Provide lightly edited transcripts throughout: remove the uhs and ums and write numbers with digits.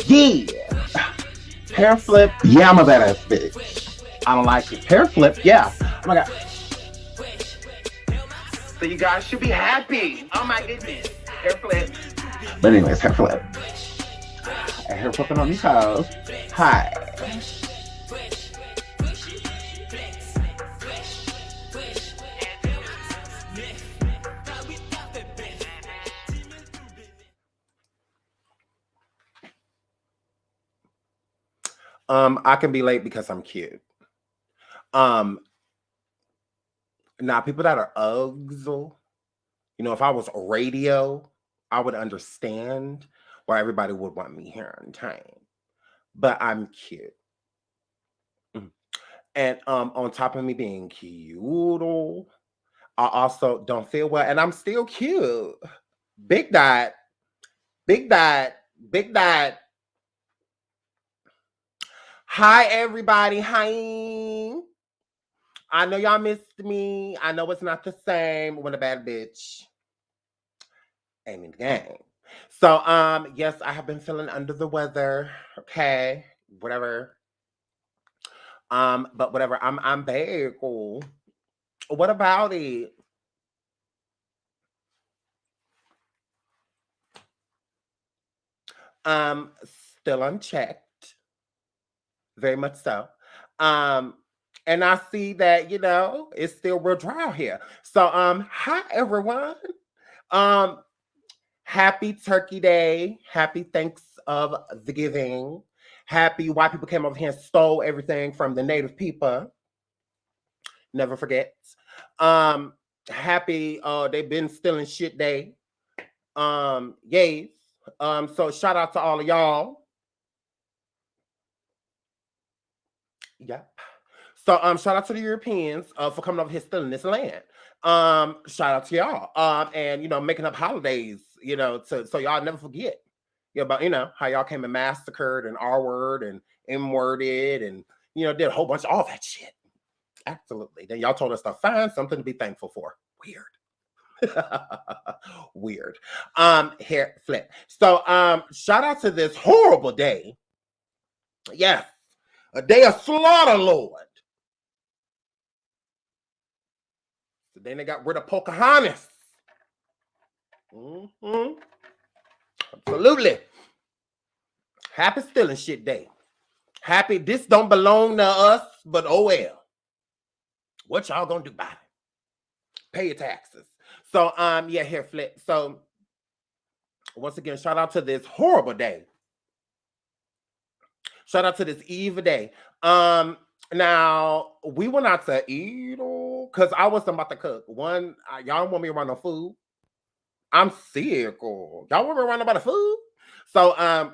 Yeah. Hair flip. Yeah, I'm a badass bitch. I don't like it. Hair flip. Yeah. Oh my god. So you guys should be happy. Oh my goodness. Hair flip. But anyways, hair flip. Hair flipping on these hoes. Hi. I can be late because I'm cute. Now people that are Uggs, you know, if I was a radio, I would understand why everybody would want me here on time. But I'm cute. And on top of me being cute, I also don't feel well, and I'm still cute. Big dot, big dot, big dot. Hi, everybody. Hi. I know y'all missed me. I know it's not the same when a bad bitch ain't in the game. So, yes, I have been feeling under the weather. Okay, whatever. But whatever. I'm bad. Cool. What about it? Still unchecked. Very much so. And I see that, you know, it's still real dry out here. So, hi everyone. Um, happy Turkey Day. Happy Thanks of the Giving. Happy white people came over here and stole everything from the native people. Never forget. Happy they've been stealing shit day. Yay. So shout out to all of y'all. Yeah. So shout out to the Europeans for coming over here stealing this land. Shout out to y'all. And you know, making up holidays, you know, so y'all never forget. Yeah, about you know how y'all came and massacred and R word and M worded and you know did a whole bunch of all that shit. Absolutely. Then y'all told us to find something to be thankful for. Weird. Weird. Hair flip. So shout out to this horrible day. Yes, a day of slaughter, Lord. So then they got rid of Pocahontas. Mm-hmm. Absolutely. Happy stealing shit day. Happy this don't belong to us, but oh well. What y'all gonna do about it? Pay your taxes. So yeah, hair flip. So once again, shout out to this horrible day. Shout out to this evil day. Now we went out to eat because I wasn't about to cook. One, y'all don't want me around no food. I'm sick. Y'all want me around about the food? So I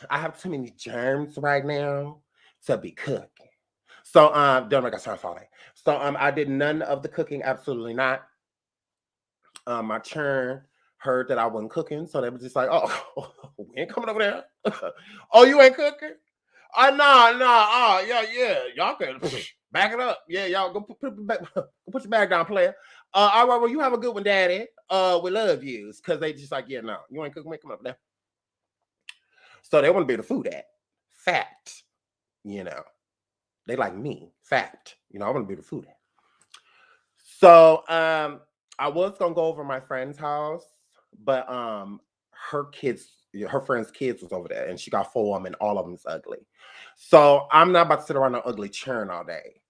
have too many germs right now to be cooking. So don't make a sound funny. So I did none of the cooking, absolutely not. My churn heard that I wasn't cooking, so they were just like, "Oh, we ain't coming over there. Oh, you ain't cooking? Oh, no, oh, yeah, y'all can back it up. Yeah, y'all go put your bag down, player. All right, well, you have a good one, Daddy. We love you, because they just like, yeah, no, you ain't cooking, come up there. So they want to be the food at fact, you know. They like me, fact, you know. I want to be the food at. So I was gonna go over my friend's house, but her friend's kids was over there, and she got 4 of them, and all of them's ugly. So I'm not about to sit around an ugly churn all day.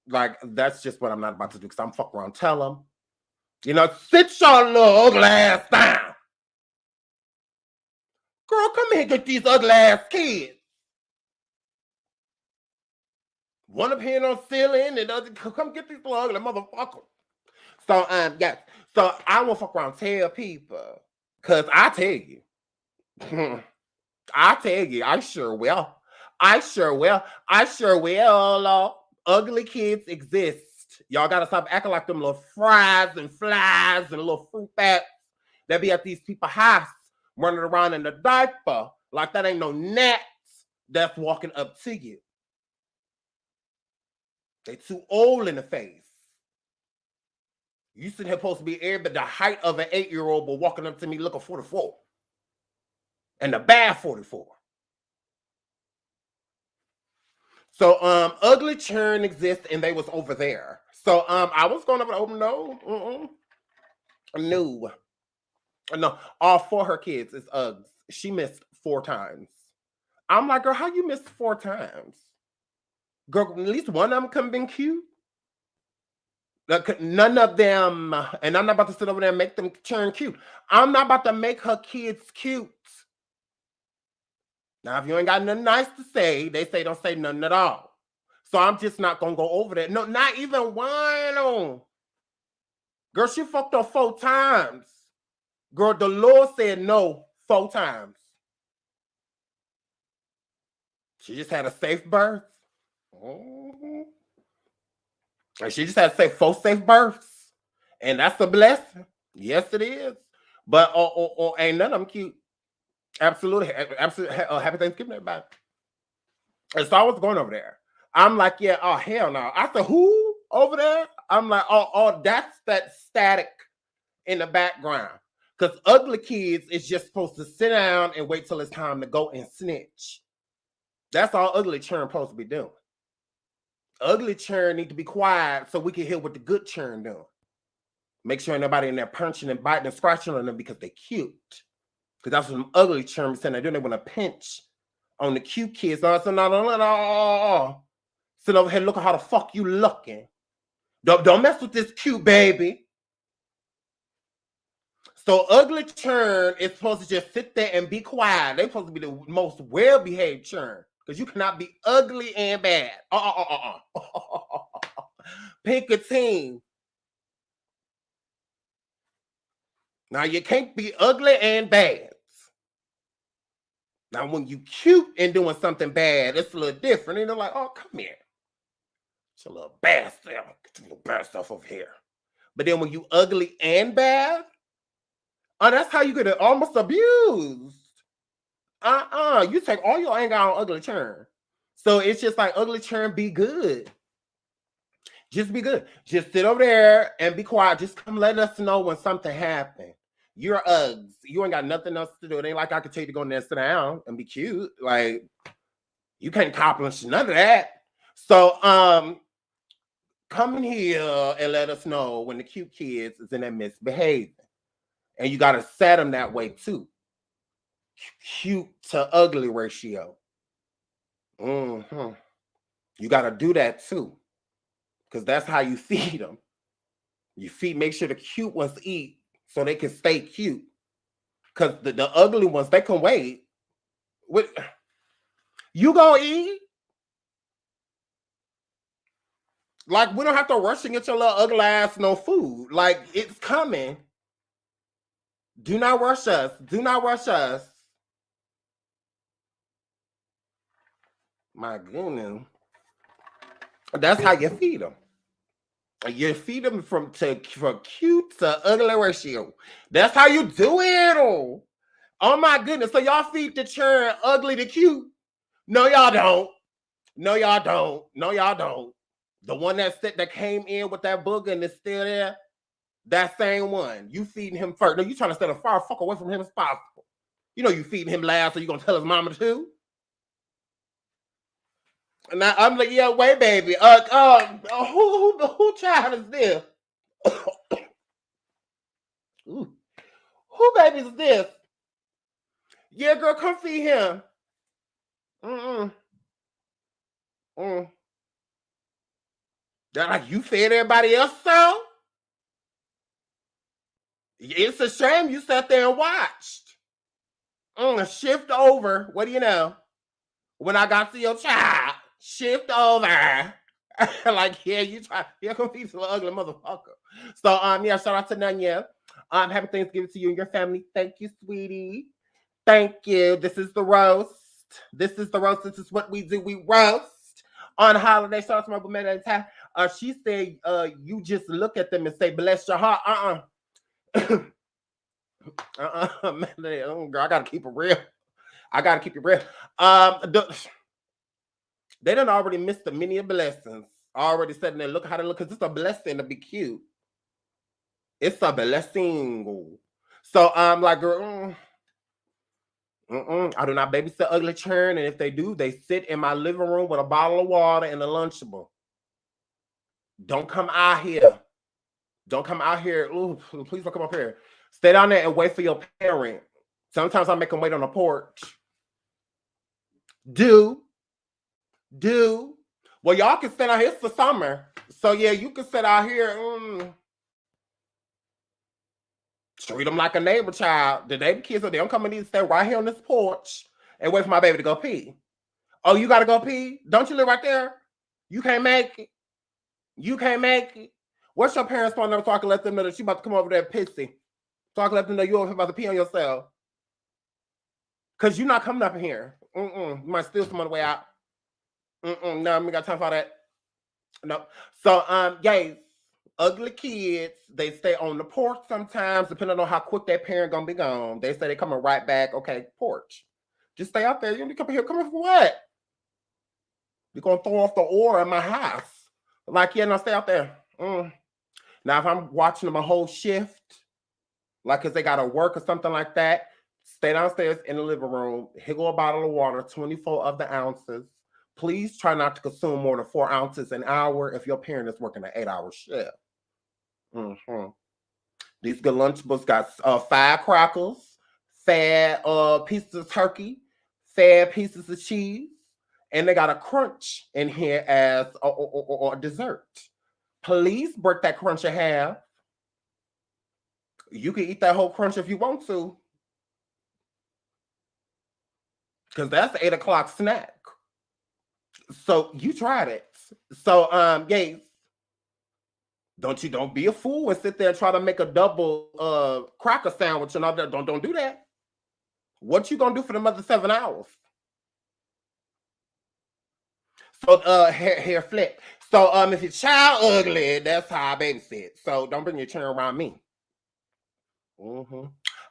Like that's just what I'm not about to do. Because I'm fuck around, tell them, you know, sit your little ugly ass down, girl. Come here and get these ugly ass kids. One up here on ceiling, and the other come get these little ugly motherfuckers. So yes. So I won't fuck around, tell people, cause I tell you. I tell you, I sure will. I sure will. I sure will. Ugly kids exist. Y'all gotta stop acting like them little fries and flies and little fruit bats that be at these people's house running around in the diaper like that ain't no gnats that's walking up to you. They too old in the face. You sitting here supposed to be every but the height of an 8-year-old, but walking up to me looking 44. and the bad 44. So ugly churn exists, and they was over there. So I was going over. Oh no, all 4 her kids is Uggs. She missed 4 times. I'm like, girl, how you missed 4 times? Girl, at least one of them could have been cute. None of them, and I'm not about to sit over there and make them turn cute. I'm not about to make her kids cute. Now, if you ain't got nothing nice to say, they say don't say nothing at all. So I'm just not gonna go over that. No, not even one. Girl, she fucked up 4 times. Girl, the Lord said no 4 times. She just had a safe birth. Mm-hmm. And she just had to say 4 safe births. And that's a blessing. Yes, it is. But ain't none of them cute. Absolutely. Happy Thanksgiving, everybody. And so I was going over there. I'm like, yeah, oh, hell no. I said, who over there? I'm like, oh, that's that static in the background. Because ugly kids is just supposed to sit down and wait till it's time to go and snitch. That's all ugly churn supposed to be doing. Ugly churn need to be quiet so we can hear what the good churn doing. Make sure ain't nobody in there punching and biting and scratching on them because they cute. Because that's what them ugly churn saying they do. They want to pinch on the cute kids. No. Sit over here, look at how the fuck you looking. Don't mess with this cute baby. So ugly churn is supposed to just sit there and be quiet. They're supposed to be the most well-behaved churn. Because you cannot be ugly and bad. Pick a team. Now you can't be ugly and bad. Now when you cute and doing something bad, it's a little different. And they're like, oh, come here. It's a little bad stuff. Get your little bad stuff over here. But then when you ugly and bad, oh, that's how you get almost abused. You take all your anger on ugly churn. So it's just like ugly churn, be good. Just be good. Just sit over there and be quiet. Just come let us know when something happened. You're Uggs. You ain't got nothing else to do. It ain't like I could tell you to go in there and sit down and be cute. Like, you can't accomplish none of that. So come in here and let us know when the cute kids is in that misbehaving. And you got to set them that way too. Cute to ugly ratio. You got to do that too. Because that's how you feed them. You make sure the cute ones eat so they can stay cute. Because the ugly ones, they can wait. You gonna eat? Like, we don't have to rush and get your little ugly ass no food. Like, it's coming. Do not rush us. Do not rush us. My goodness. That's how you feed them. You feed them from cute to ugly ratio. That's how you do it. Oh my goodness. So y'all feed the churn ugly to cute? No, y'all don't. No, y'all don't. No, y'all don't. The one that came in with that booger and is still there, that same one. You feeding him first. No, you trying to stay as far fuck away from him as possible. You know you feeding him last, so you gonna tell his mama too? And I'm like, yeah, wait, baby. Who child is this? Ooh. Who baby is this? Yeah, girl, come feed him. That like you fed everybody else so? It's a shame you sat there and watched. Shift over. What do you know? When I got to your child, shift over. Like, yeah, you try. You're confused with ugly motherfucker. So, yeah, shout out to Nanya. Happy Thanksgiving to you and your family. Thank you, sweetie. Thank you. This is the roast. This is the roast. This is what we do. We roast on holiday. Shout out to my woman. She said, you just look at them and say, bless your heart. Man, girl, I gotta keep it real. I gotta keep it real. They done already missed the many blessings. Already sitting there, look how they look, because it's a blessing to be cute. It's a blessing. So I'm like, girl, I do not babysit ugly children, and if they do, they sit in my living room with a bottle of water and a Lunchable. Don't come out here. Don't come out here. Ooh, please don't come up here. Stay down there and wait for your parent. Sometimes I make them wait on the porch. Do. Well, y'all can sit out here for summer. So, yeah, you can sit out here. Treat them like a neighbor child. The neighbor kids, they don't come and need to stay right here on this porch and wait for my baby to go pee. Oh, you got to go pee? Don't you live right there? You can't make it. You can't make it. What's your parents' phone number so I can let them know that you about to come over there pissy? So I can let them know you're about to pee on yourself. Because you're not coming up in here. You might steal some on the way out. No, we got time for that. No. So, guys, ugly kids, they stay on the porch sometimes, depending on how quick that parent gonna be gone. They say they coming right back. Okay, porch. Just stay out there. You need to come here. Come here for what? You're gonna throw off the aura in my house. Like, yeah, no, stay out there. Now, if I'm watching them a whole shift, like because they gotta work or something like that, stay downstairs in the living room, higgle a bottle of water, 24 of the ounces. Please try not to consume more than 4 ounces an hour if your parent is working an 8-hour shift. These good Lunchables got firecrackers, fat pieces of turkey, fat pieces of cheese, and they got a crunch in here as a dessert. Please break that crunch in half. You can eat that whole crunch if you want to, because that's an 8 o'clock snack. So you tried it. So guys, don't be a fool and sit there and try to make a double cracker sandwich and all that. Don't do that. What you gonna do for the other 7 hours? So hair flip. So if your child ugly, that's how I babysit. So don't bring your children around me.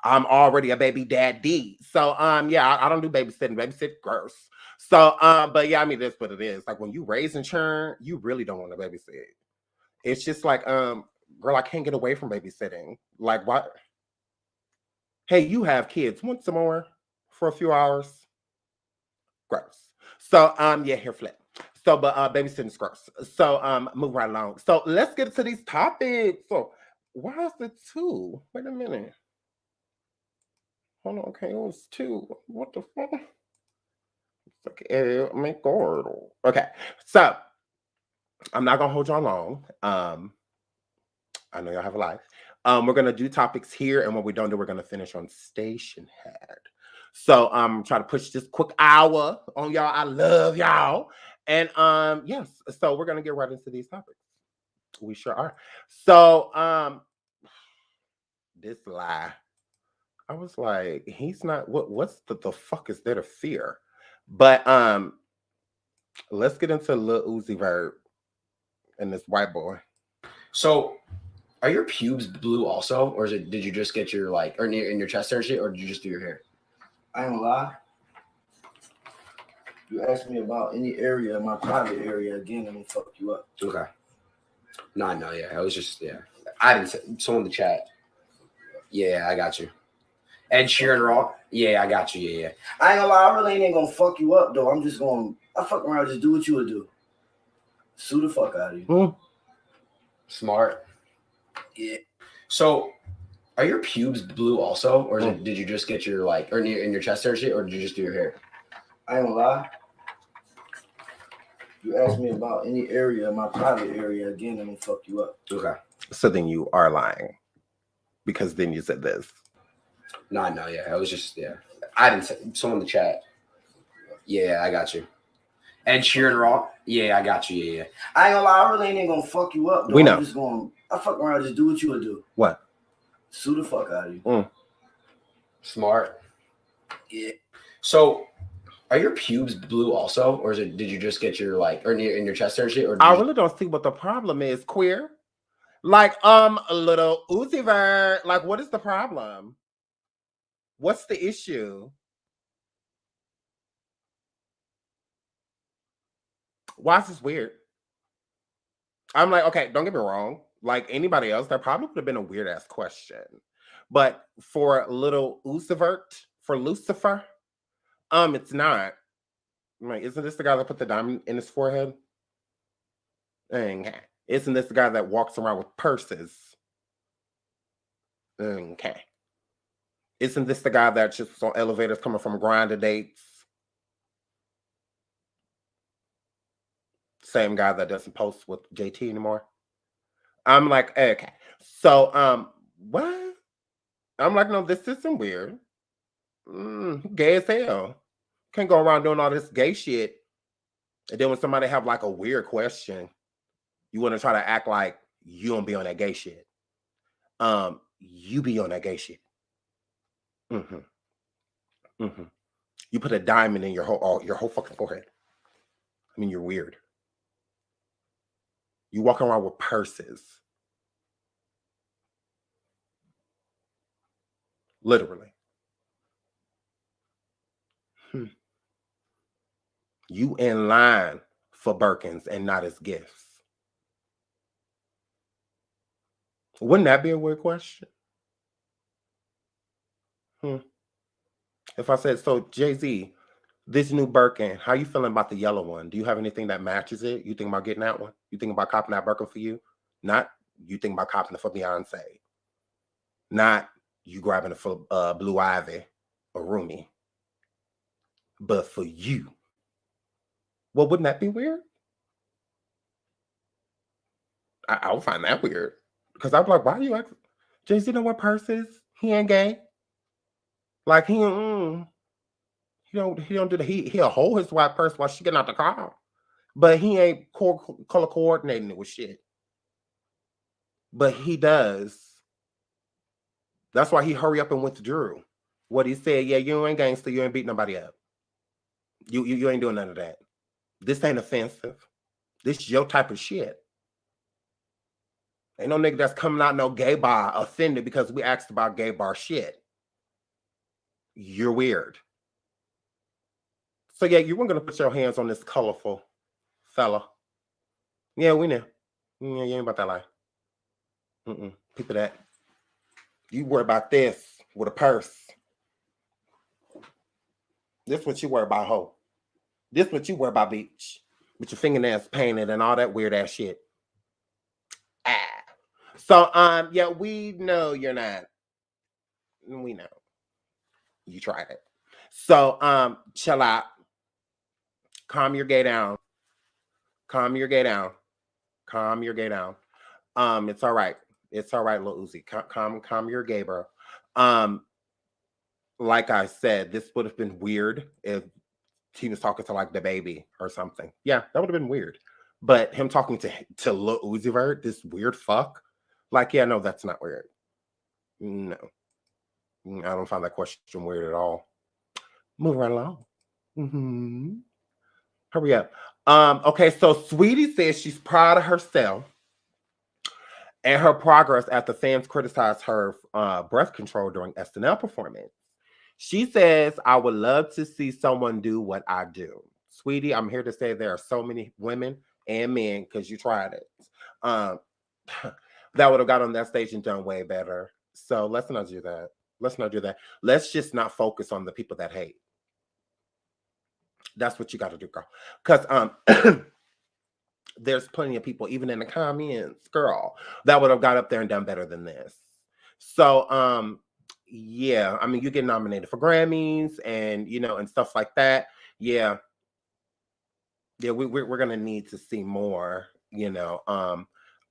I'm already a baby daddy. So yeah, I don't do babysitting. Babysit gross. So but yeah, I mean that's what it is. Like when you raising children, you really don't want to babysit. It's just like girl, I can't get away from babysitting. Like what? Hey, you have kids. Want some more for a few hours? Gross. So yeah, hair flip. So but babysitting's gross. So move right along. So let's get to these topics. So why is it 2? Wait a minute. Hold on, okay, it was 2. What the fuck? Okay, my God. Okay, so I'm not gonna hold y'all long. I know y'all have a life. We're gonna do topics here, and when we don't do, we're gonna finish on Station Head. So try to push this quick hour on y'all. I love y'all. And yes, so we're gonna get right into these topics. We sure are. So this lie. I was like, he's not what's the fuck is there to fear? But let's get into Lil Uzi Vert and this white boy. So are your pubes blue also? Or did you just get your like or in your chest hair shit, or did you just do your hair? I ain't gonna lie. You ask me about any area, my private area, again, I'm gonna fuck you up. Okay. No, yeah. I was just I didn't say someone in the chat. Yeah, I got you. Ed Sheeran Raw. Yeah, I got you. Yeah. I ain't gonna lie, I really ain't gonna fuck you up though. I'm just gonna fuck around, just do what you would do. Sue the fuck out of you. Smart. Yeah. So are your pubes blue also? Or did you just get your like or in your chest hair shit, or did you just do your hair? I ain't gonna lie. You ask me about any area, my private area, again, I'm gonna fuck you up. Okay. So then you are lying. Because then you said this. No, yeah. I was just I didn't say someone in the chat. Yeah, I got you. Ed Sheeran Raw. Yeah, I got you. Yeah. I ain't gonna lie, I really ain't gonna fuck you up though. We know. I'm just gonna fuck around, just do what you would do. What? Sue the fuck out of you. Smart. Yeah. So are your pubes blue also? Or did you just get your like or in your chest hair shit? Or I really don't see what the problem is, queer. Like, Little Uzi Vert, like, what is the problem? What's the issue? Why is this weird? I'm like, okay, don't get me wrong. Like anybody else, that probably would have been a weird ass question. But for Little Uzi Vert, for Lucifer, It's not. Like, isn't this the guy that put the diamond in his forehead? Okay. Isn't this the guy that walks around with purses? Okay. Isn't this the guy that just was on elevators coming from grinder dates? Same guy that doesn't post with JT anymore. I'm like, okay. So, what? I'm like, no, this isn't weird. Gay as hell. Can't go around doing all this gay shit. And then when somebody have like a weird question, you want to try to act like you don't be on that gay shit. You be on that gay shit. You put a diamond in your whole fucking forehead. I mean, you're weird. You walk around with purses. Literally. You in line for Birkins and not as gifts. Wouldn't that be a weird question? If I said, so Jay-Z, this new Birkin, how you feeling about the yellow one? Do you have anything that matches it? You think about getting that one? You think about copping that Birkin for you? Not you think about copping it for Beyonce. Not you grabbing it for Blue Ivy or Rumi. But for you. Well, wouldn't that be weird? I would find that weird. Because I'm like, why are you asking? Jay-Z know what purses? He ain't gay. Like he don't do that. He'll hold his white purse while she getting out the car. But he ain't color coordinating it with shit. But he does. That's why he hurry up and withdrew. What he said, yeah, you ain't gangster, you ain't beat nobody up. You ain't doing none of that. This ain't offensive. This your type of shit. Ain't no nigga that's coming out no gay bar offended because we asked about gay bar shit. You're weird. So yeah, you weren't gonna put your hands on this colorful fella. Yeah, we know. Yeah, you ain't about that life. People that you worry about this with a purse. This what you worry about, ho. This what you worry about, bitch. With your fingernails painted and all that weird ass shit. So yeah, we know you're not. We know. You tried it. So chill out. Calm your gay down. Calm your gay down. Calm your gay down. It's all right. It's all right, Lil Uzi. Calm your gay, bro. Like I said, this would have been weird if he was talking to like the baby or something. Yeah, that would have been weird. But him talking to Lil Uzi Vert, this weird fuck, like, yeah, no, that's not weird. No. I don't find that question weird at all. Move right along. Hurry up. Okay, so Saweetie says she's proud of herself and her progress after fans criticized her breath control during SNL performance. She says, I would love to see someone do what I do. Sweetie, I'm here to say there are so many women and men, because you tried it, that would have got on that stage and done way better. So let's not do that. Let's not do that. Let's just not focus on the people that hate. That's what you got to do, girl. Because there's plenty of people, even in the comments, girl, that would have got up there and done better than this. So, yeah, I mean, you get nominated for Grammys and, and stuff like that. Yeah. Yeah, we're going to need to see more,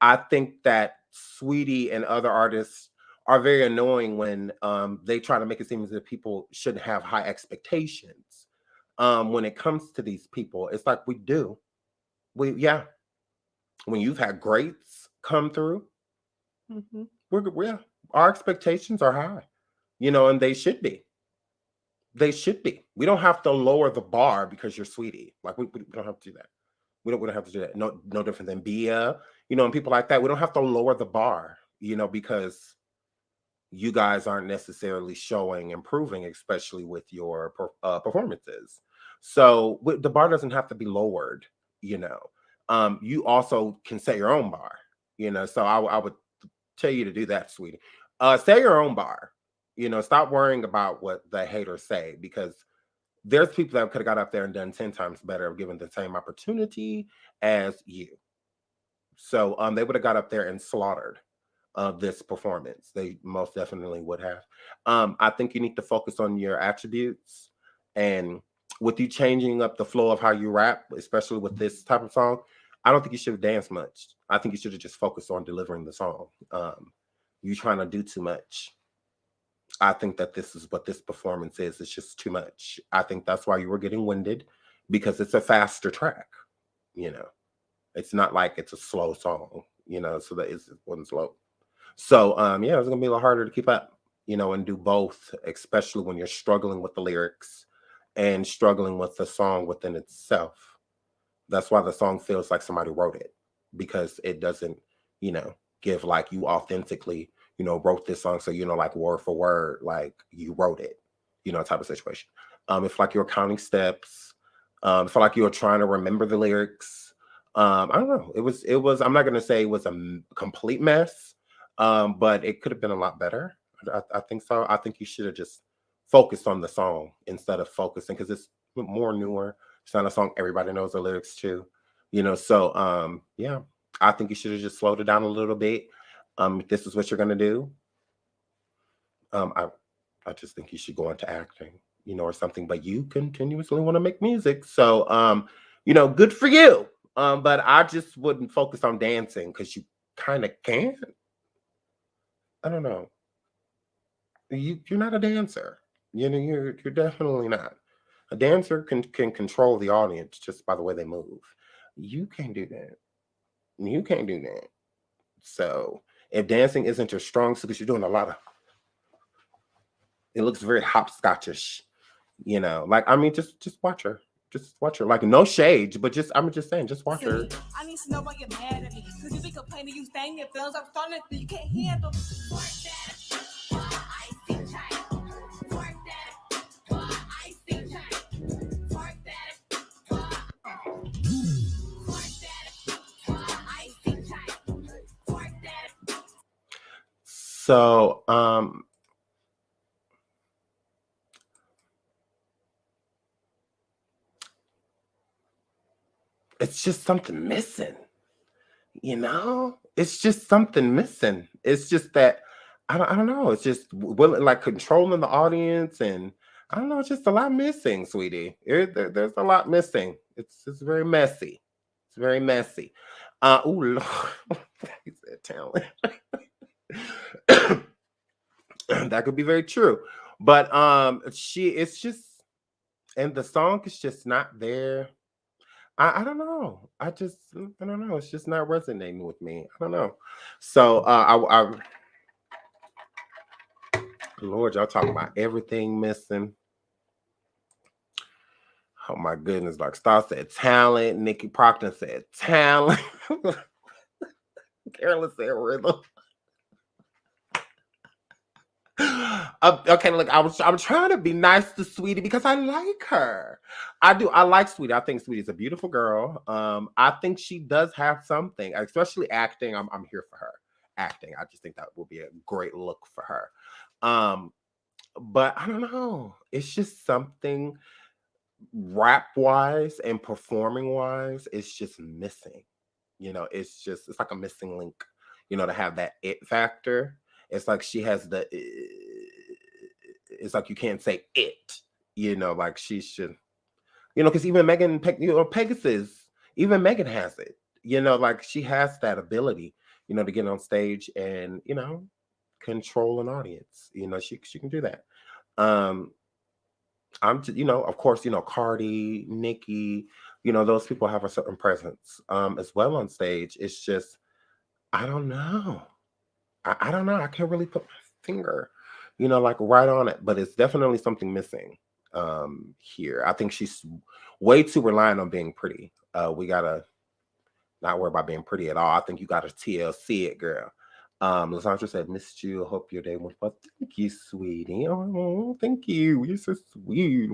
I think that Saweetie and other artists are very annoying when they try to make it seem as if people shouldn't have high expectations. When it comes to these people, it's like we do. Yeah. When you've had greats come through, our expectations are high, and they should be. They should be. We don't have to lower the bar because you're Saweetie. Like we don't have to do that. We don't have to do that. No different than Bia, and people like that. We don't have to lower the bar, because you guys aren't necessarily showing improving, especially with your performances. So the bar doesn't have to be lowered, you also can set your own bar, so I would tell you to do that, Sweetie. Set your own bar, stop worrying about what the haters say, because there's people that could have got up there and done 10 times better, given the same opportunity as you. So they would have got up there and slaughtered this performance. They most definitely would have. I think you need to focus on your attributes, and with you changing up the flow of how you rap, especially with this type of song, I don't think you should have danced much. I think you should have just focused on delivering the song. You trying to do too much. I think that this is what this performance is. It's just too much. I think that's why you were getting winded, because it's a faster track. You know, it's not like it's a slow song. You know, so that it wasn't slow. So yeah, it's gonna be a little harder to keep up. You know, and do both, especially when you're struggling with the lyrics and struggling with the song within itself. That's why the song feels like somebody wrote it, because it doesn't, you know, give like you authentically, you know, wrote this song. So, you know, like word for word, like you wrote it, you know, type of situation. It's like you're counting steps. It's like you were trying to remember the lyrics. I don't know. It was, I'm not going to say it was a complete mess, but it could have been a lot better. I think so. I think you should have just focused on the song instead of focusing, because it's more newer. It's not a song everybody knows the lyrics to, you know. So yeah, I think you should have just slowed it down a little bit. If this is what you're gonna do, I just think you should go into acting, you know, or something. But you continuously want to make music, so you know, good for you. But I just wouldn't focus on dancing, because you kind of can't. I don't know. You're not a dancer. You know, you're definitely not. A dancer can control the audience just by the way they move. You can't do that. You can't do that. So if dancing isn't your strong suit, because you're doing a lot of, it looks very hopscotchish. You know, like, I mean, just watch her. Just watch her. Like, no shade, but just, I'm just saying, just watch her. I need to know why you're mad at me. Because you be complaining, you staying your feelings. I'm starting to, you can't handle. So, it's just something missing, you know? It's just something missing. It's just that, I don't know. It's just like controlling the audience, and I don't know. It's just a lot missing, sweetie. There's a lot missing. It's very messy. It's very messy. Oh Lord, he said talent. That could be very true, but it's just, and the song is just not there. I don't know. I don't know. It's just not resonating with me. I don't know. So Lord, y'all talking about everything missing. Oh my goodness. Like Star said talent. Nikki Proctor said talent. Carolyn said rhythm. Okay, look, I'm trying to be nice to Saweetie because I like her. I do. I like Saweetie. I think Saweetie's a beautiful girl. I think she does have something, especially acting. I'm here for her. Acting. I just think that will be a great look for her. But I don't know. It's just something rap wise and performing wise. It's just missing. You know, it's like a missing link. You know, to have that it factor. It's like she has the. It's like you can't say it. You know, like she should. You know, because even Megan, Pegasus, even Megan has it. You know, like she has that ability. You know, to get on stage and control an audience. You know, she can do that. You know, of course, Cardi, Nicki, those people have a certain presence as well on stage. It's just, I don't know. I don't know. I can't really put my finger, like right on it, but it's definitely something missing here. I think she's way too reliant on being pretty. We gotta not worry about being pretty at all. I think you gotta TLC it, girl. Lysandra said, missed you. Hope your day went well. Thank you, sweetie. Oh, thank you. You're so sweet.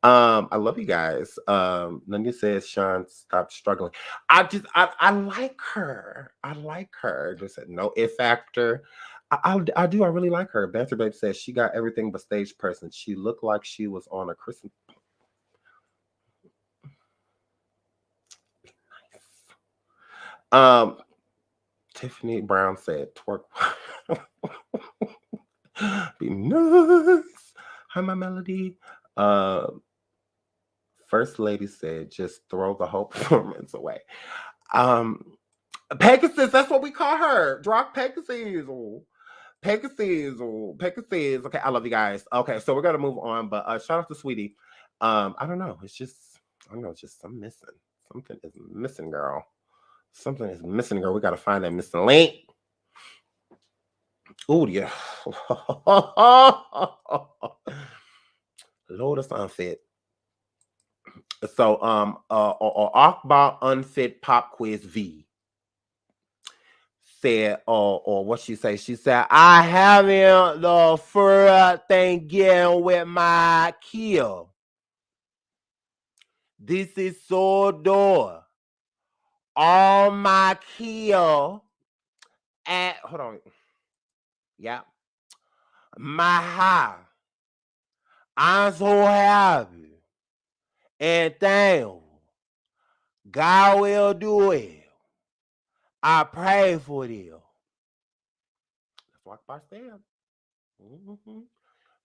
I love you guys. Nanya says, Sean, stop struggling. I like her. I like her. Just said no if factor. I do. I really like her. Banter Babe says she got everything but stage presence. She looked like she was on a Christmas. Tiffany Brown said twerk. Be nice. Hi, my melody. First lady said just throw the whole performance away. Pegasus, that's what we call her. Drock Pegasus. Pegasus. Pegasus. Okay, I love you guys. Okay, so we're gonna move on, but shout out to Saweetie. I don't know. It's just, I don't know, it's just I'm missing. Something is missing, girl. Something is missing, girl. We gotta find that missing link. Oh yeah. Lord, it's unfit. So Akbar Unfit Pop Quiz V said, or what she say? She said, I having the first Thanksgiving with my kid. This is so door. All my kill at hold on. Yeah. My high. I'm so happy. And thankful. God will do it. I pray for them. That's what Akbar said. Mm-hmm.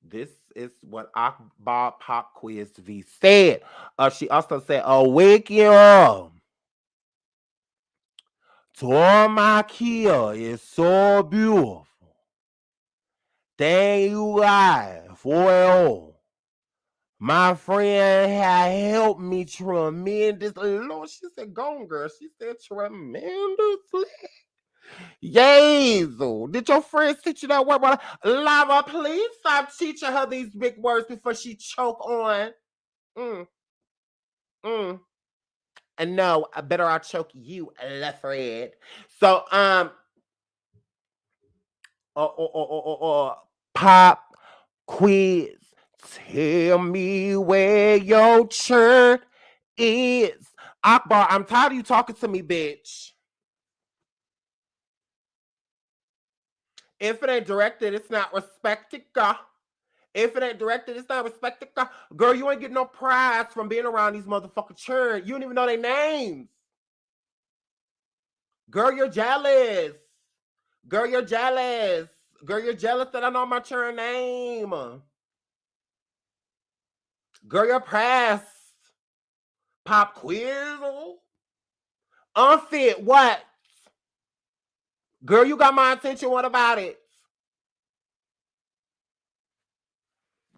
This is what Akbar Pop Quiz V said. She also said, wake you up. To all my kids is so beautiful. Thank you guys for it all. My friend had helped me tremendously. Lord, she said, go on, girl. She said tremendously. Yezo. Did your friends teach you that word? Lava, please stop teaching her these big words before she choke on. And no, I better I choke you, Fred. So, pop quiz. Tell me where your church is. Akbar, I'm tired of you talking to me, bitch. If it ain't directed, it's not respected, girl. If it ain't directed, it's not respected, girl. Girl, you ain't getting no prize from being around these motherfucking church. You don't even know their names. Girl, you're jealous. Girl, you're jealous. Girl, you're jealous that I know my church name. Girl, you're pressed. Pop quiz. Unfit, what? Girl, you got my attention. What about it?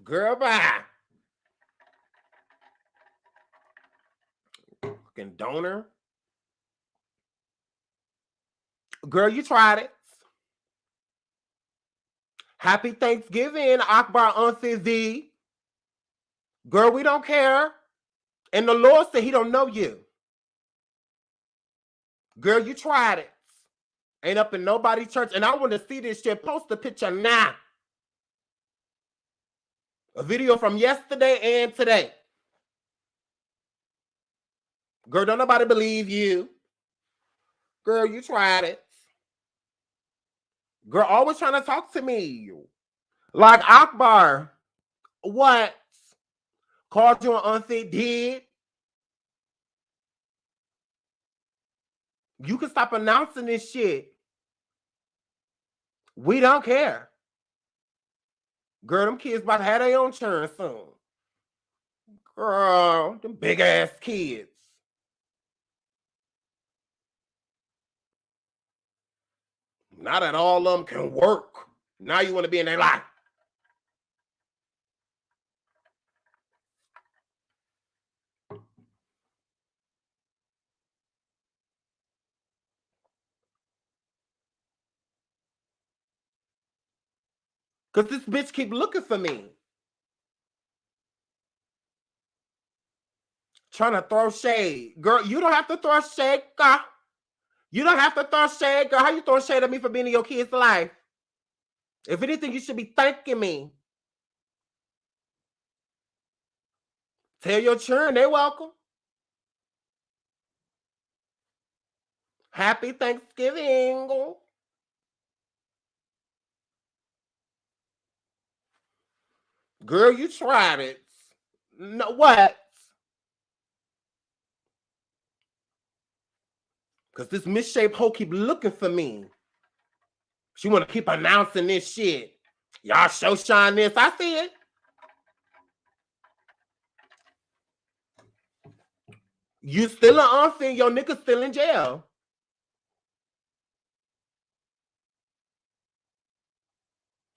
Girl, bye. Fucking donor. Girl, you tried it. Happy Thanksgiving, Akbar Unfit V. Girl, we don't care. And the Lord said he don't know you. Girl, you tried it. Ain't up in nobody's church. And I want to see this shit. Post a picture now. A video from yesterday and today. Girl, don't nobody believe you. Girl, you tried it. Girl, always trying to talk to me. Like Akbar. What? Called you an unfit did? You can stop announcing this shit. We don't care. Girl, them kids about to have their own turn soon. Girl, them big ass kids. Not that all of them can work. Now you want to be in their life. Because this bitch keep looking for me. Trying to throw shade. Girl, you don't have to throw shade, girl. You don't have to throw shade, girl. How you throwing shade at me for being in your kid's life? If anything, you should be thanking me. Tell your children they're welcome. Happy Thanksgiving. Girl, you tried it. No, what? Because this misshaped hoe keep looking for me. She want to keep announcing this shit. Y'all show shine this. I see it. You still an unfit. Your nigga still in jail.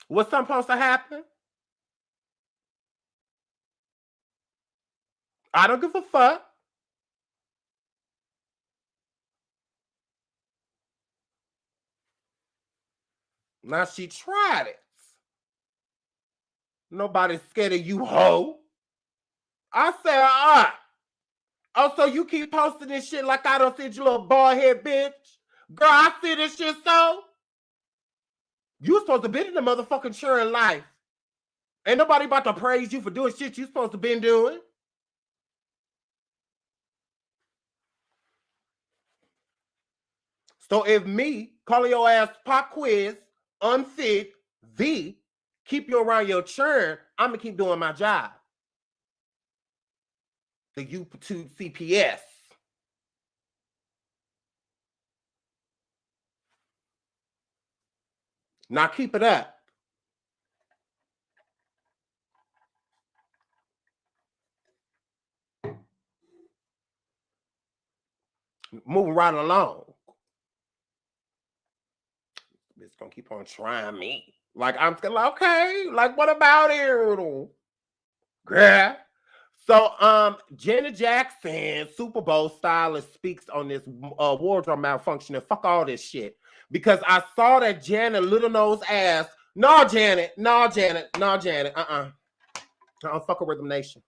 What's supposed to happen? I don't give a fuck. Now she tried it. Nobody's scared of you, hoe. I said, oh, so you keep posting this shit like I don't see you little bald head bitch? Girl, I see this shit so. You supposed to be in the motherfucking sure in life. Ain't nobody about to praise you for doing shit you supposed to been doing. So if me, calling your ass pop quiz, unfit, V, keep you around your churn, I'm going to keep doing my job. The YouTube CPS. Now keep it up. Moving right along. It's gonna keep on trying me. Like I'm still okay. Like what about it? Girl. So Janet Jackson, Super Bowl stylist, speaks on this wardrobe malfunction and fuck all this shit. Because I saw that Janet little nose ass. No, Janet. Uh-uh. Fuck a Rhythm Nation.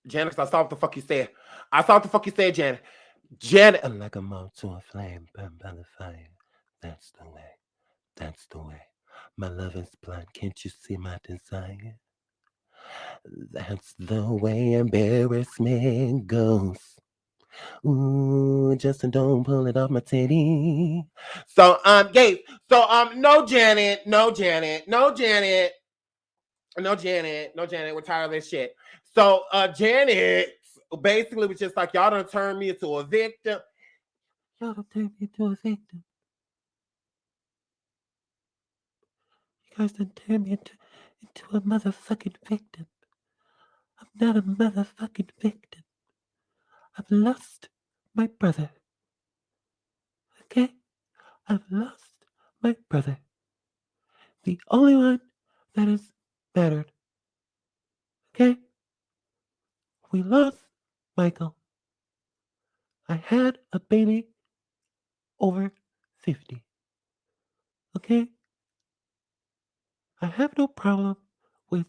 Janet, I saw what the fuck you said. Janet. Janet, I'm like a moth to a flame, burned by the fire. That's the way. That's the way. My love is blind. Can't you see my desire? That's the way embarrassment goes. Ooh, just don't pull it off my titty. So, Gabe. So, no, Janet. We're tired of this shit. So, Janet basically was just like, y'all done turned me into a victim. Y'all done turned me into a victim. You guys done turned me into a motherfucking victim. I'm not a motherfucking victim. I've lost my brother. Okay? I've lost my brother. The only one that is mattered. Okay? We lost Michael. I had a baby over 50. Okay? I have no problem with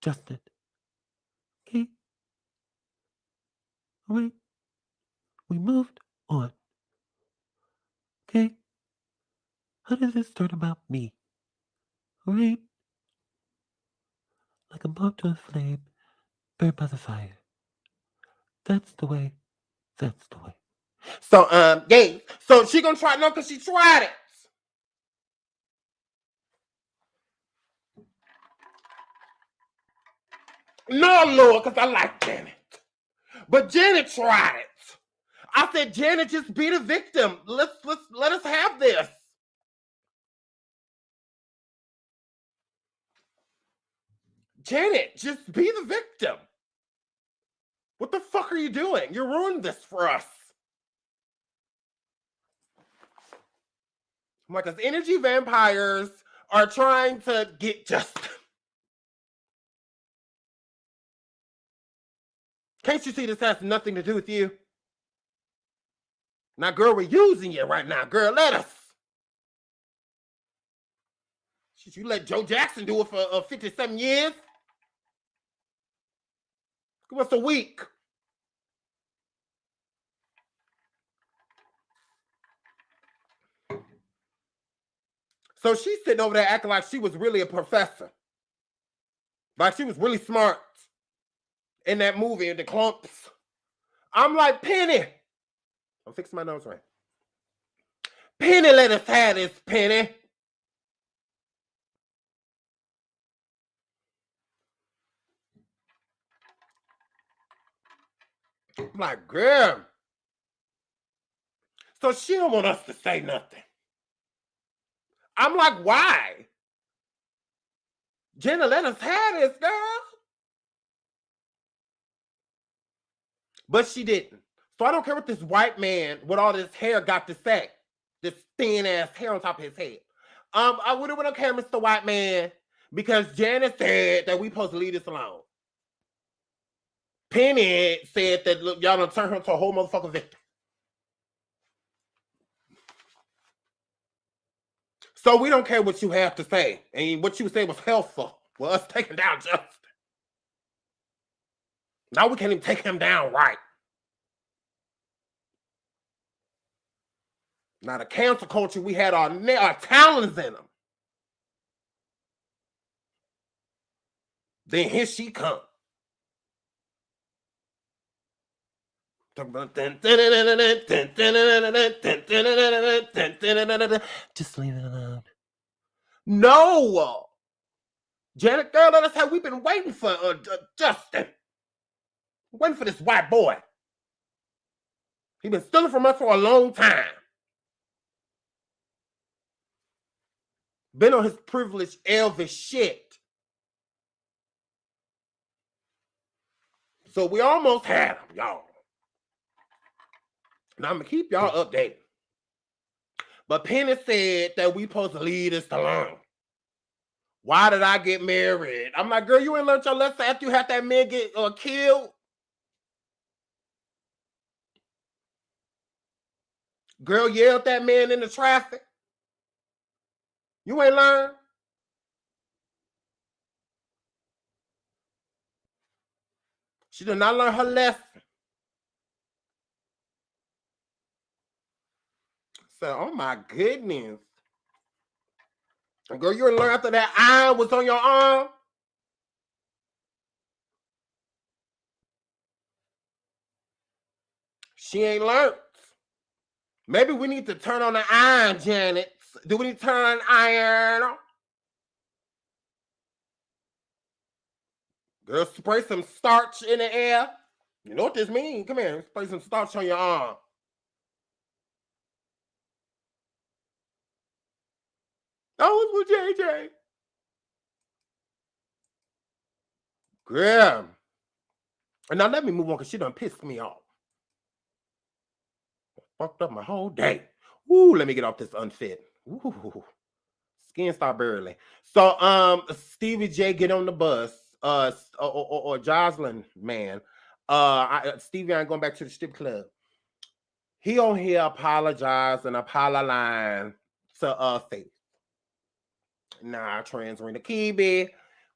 Justin. Okay? Alright? We moved on. Okay? How does this start about me? Alright? Like a moth to a flame, burned by the fire. That's the way. So, yeah. So she gonna try, no, because she tried it. No, Lord, because I like Janet. But Janet tried it. I said, Janet, just be the victim. Let us have this. Janet, just be the victim. What the fuck are you doing? You ruined this for us. I'm like, as energy vampires are trying to get Justin. Can't you see this has nothing to do with you? Now, girl, we're using you right now. Girl, let us. Shit, you let Joe Jackson do it for 57 years? Give us a week. So she's sitting over there acting like she was really a professor. Like she was really smart in that movie, in the clumps. I'm like, Penny. I'm fixing my nose right. Penny, let us have this, Penny. like, girl. So she don't want us to say nothing. I'm like, why? Jenna, let us have this, girl. But she didn't. So I don't care what this white man with all this hair got to say. This thin ass hair on top of his head. I wouldn't want to care, Mr. White Man, because Janet said that we supposed to leave this alone. Penny said that, look, y'all done turn her into a whole motherfucking victim. So we don't care what you have to say. And what you say was helpful. Well, us taking down Justin. Now we can't even take him down right. Now the cancel culture, we had our talons in them. Then here she come. Just leave it alone. No. Janet, girl, let us have. We've been waiting for Justin. Waiting for this white boy. He's been stealing from us for a long time. Been on his privileged Elvis shit. So we almost had him, y'all. And I'm going to keep y'all updated. But Penny said that we supposed to leave this alone. Why did I get married? I'm like, girl, you ain't learned your lesson after you had that man get killed. Girl yelled at that man in the traffic. You ain't learned. She did not learn her lesson. So, oh my goodness. Girl, you ain't learned after that iron was on your arm. She ain't learned. Maybe we need to turn on the iron, Janet. Do we need to turn on the iron? Girl, spray some starch in the air. You know what this means? Come here, spray some starch on your arm. Oh, it's with JJ. Girl. And now let me move on because she done pissed me off. Fucked up my whole day. Ooh, let me get off this unfit. Ooh. Skin start burling. So Stevie J get on the bus. Or Jocelyn, man. Stevie ain't going back to the strip club. He on here apologize and apologize to Faith. Nah, trans Rena Kibi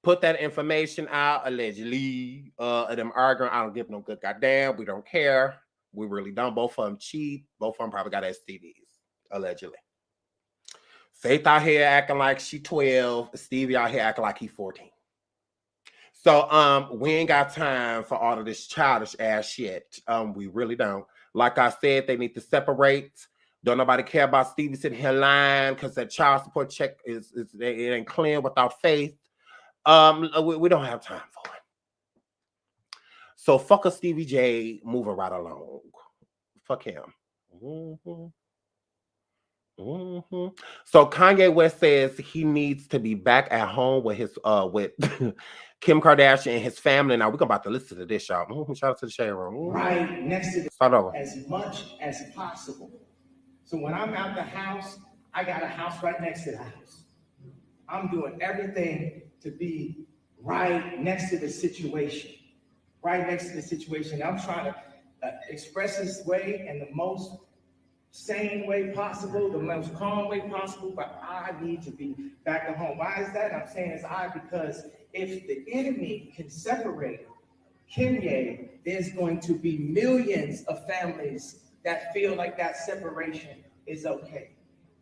put that information out allegedly. Them arguing, I don't give no good goddamn. We don't care. We really don't. Both of them cheat. Both of them probably got STDs, allegedly. Faith out here acting like she 12. Stevie out here acting like he 14. So we ain't got time for all of this childish ass shit. We really don't. Like I said, they need to separate. Don't nobody care about Stevie sitting here lying because that child support check it ain't clear without Faith. We don't have time for it. So fuck a Stevie J moving right along. Fuck him. Mm-hmm. Mm-hmm. So Kanye West says he needs to be back at home with his with Kim Kardashian and his family. Now we're about to listen to this, y'all. Shout out to the shade room. Right next to the start over. As much as possible. So when I'm out the house, I got a house right next to the house. I'm doing everything to be right next to the situation. Right next to the situation. I'm trying to express this way in the most sane way possible, the most calm way possible, but I need to be back at home. Why is that? I'm saying it's because if the enemy can separate Kanye, there's going to be millions of families that feel like that separation is okay.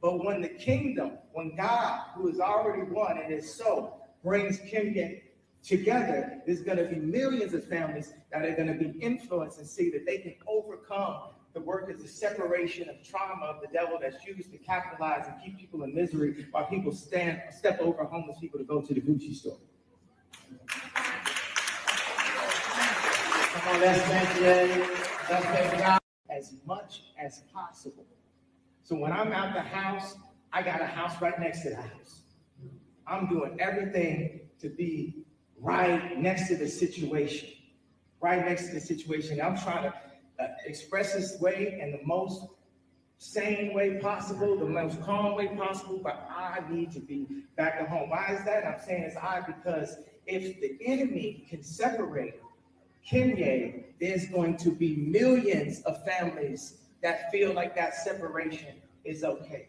But when the kingdom, when God, who has already won and is so, brings Kanye together, there's going to be millions of families that are going to be influenced and see that they can overcome the work of the separation of trauma of the devil that's used to capitalize and keep people in misery while people step over homeless people to go to the Gucci store. Come on, let's thank you. Suspect God as much as possible. So when I'm out the house, I got a house right next to the house. I'm doing everything to be right next to the situation. Right next to the situation. I'm trying to express this way in the most sane way possible, the most calm way possible, but I need to be back at home. Why is that? I'm saying it's I because if the enemy can separate Kanye, there's going to be millions of families that feel like that separation is okay.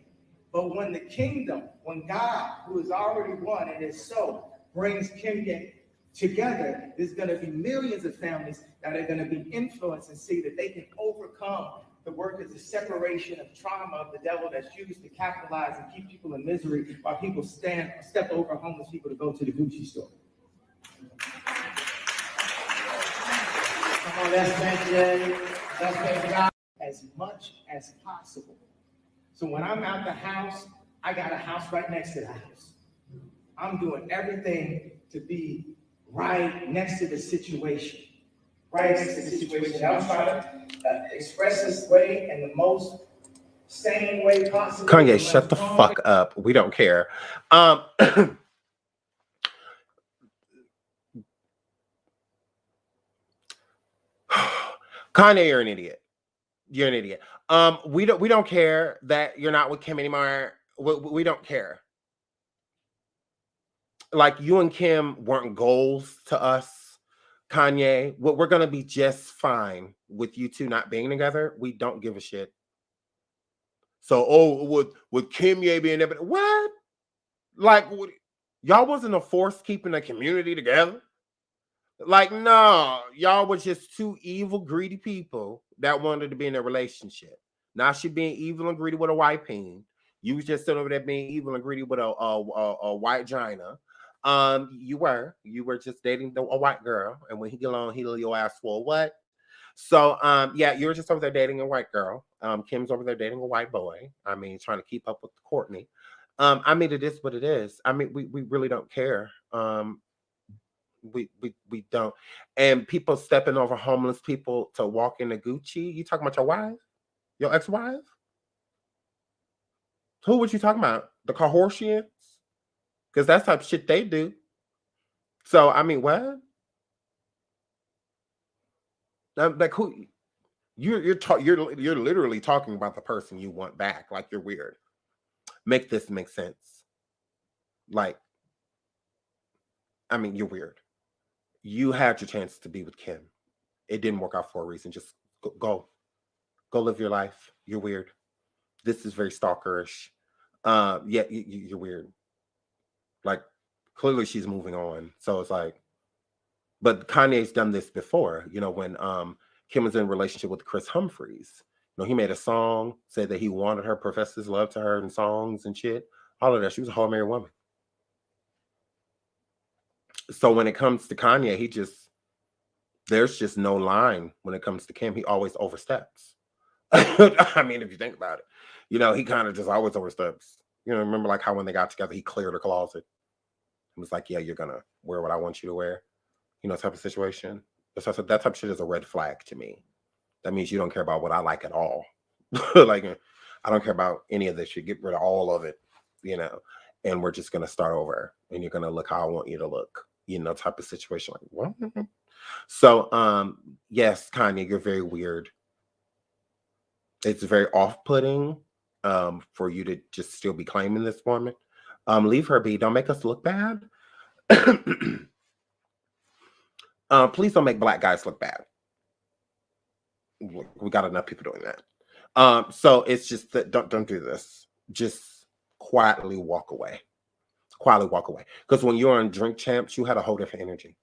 But when the kingdom, when God, who has already won and is so, brings Kanye together, there's going to be millions of families that are going to be influenced and see that they can overcome the work of the separation of trauma of the devil that's used to capitalize and keep people in misery while people step over homeless people to go to the Gucci store. Come on, let's thank God as much as possible. So when I'm out the house, I got a house right next to the house. I'm doing everything to be right next to the situation. Right next to the situation. I'm trying to express this way in the most sane way possible. Kanye, shut the fuck up. We don't care. Kanye, you're an idiot. You're an idiot. We don't care that you're not with Kim anymore. We don't care. Like, you and Kim weren't goals to us, Kanye. We're gonna be just fine with you two not being together. We don't give a shit. So, with Kanye being there, but what? Like, y'all wasn't a force keeping the community together. Like, no, y'all was just two evil, greedy people that wanted to be in a relationship. Now she being evil and greedy with a white peen. You was just sitting over there being evil and greedy with a white gina. You were just dating a white girl, and when he get along, he your ass for what? So, yeah, you were just over there dating a white girl. Kim's over there dating a white boy. I mean, trying to keep up with Courtney. I mean, it is what it is. I mean, we really don't care. We don't. And people stepping over homeless people to walk into Gucci. You talking about your wife? Your ex-wife? Who was you talking about? The Kardashians? Because that's type of shit they do. So, I mean, what? Like, who? You're literally talking about the person you want back. Like, you're weird. Make this make sense. Like, I mean, you're weird. You had your chance to be with Kim. It didn't work out for a reason. Just go live your life. You're weird. This is very stalkerish. Yeah, you're weird. Like, clearly she's moving on. So it's like, but Kanye's done this before. You know, when Kim was in a relationship with Chris Humphries. You know, he made a song, said that he wanted her, professed his love to her in songs and shit. All of that. She was a whole married woman. So when it comes to Kanye, there's just no line when it comes to Kim. He always oversteps. I mean, if you think about it, you know, he kind of just always oversteps. You know, remember like how when they got together, he cleared her closet. He was like, yeah, you're going to wear what I want you to wear. You know, type of situation. So that type of shit is a red flag to me. That means you don't care about what I like at all. Like, I don't care about any of this. You get rid of all of it, you know, and we're just going to start over and you're going to look how I want you to look, you know, type of situation. Like, what? So, yes, Kanye, you're very weird. It's very off-putting for you to just still be claiming this woman. Leave her be. Don't make us look bad. Please don't make Black guys look bad. We got enough people doing that. So it's just that don't do this. Just quietly walk away. Quietly walk away. Because when you're on Drink Champs, you had a whole different energy.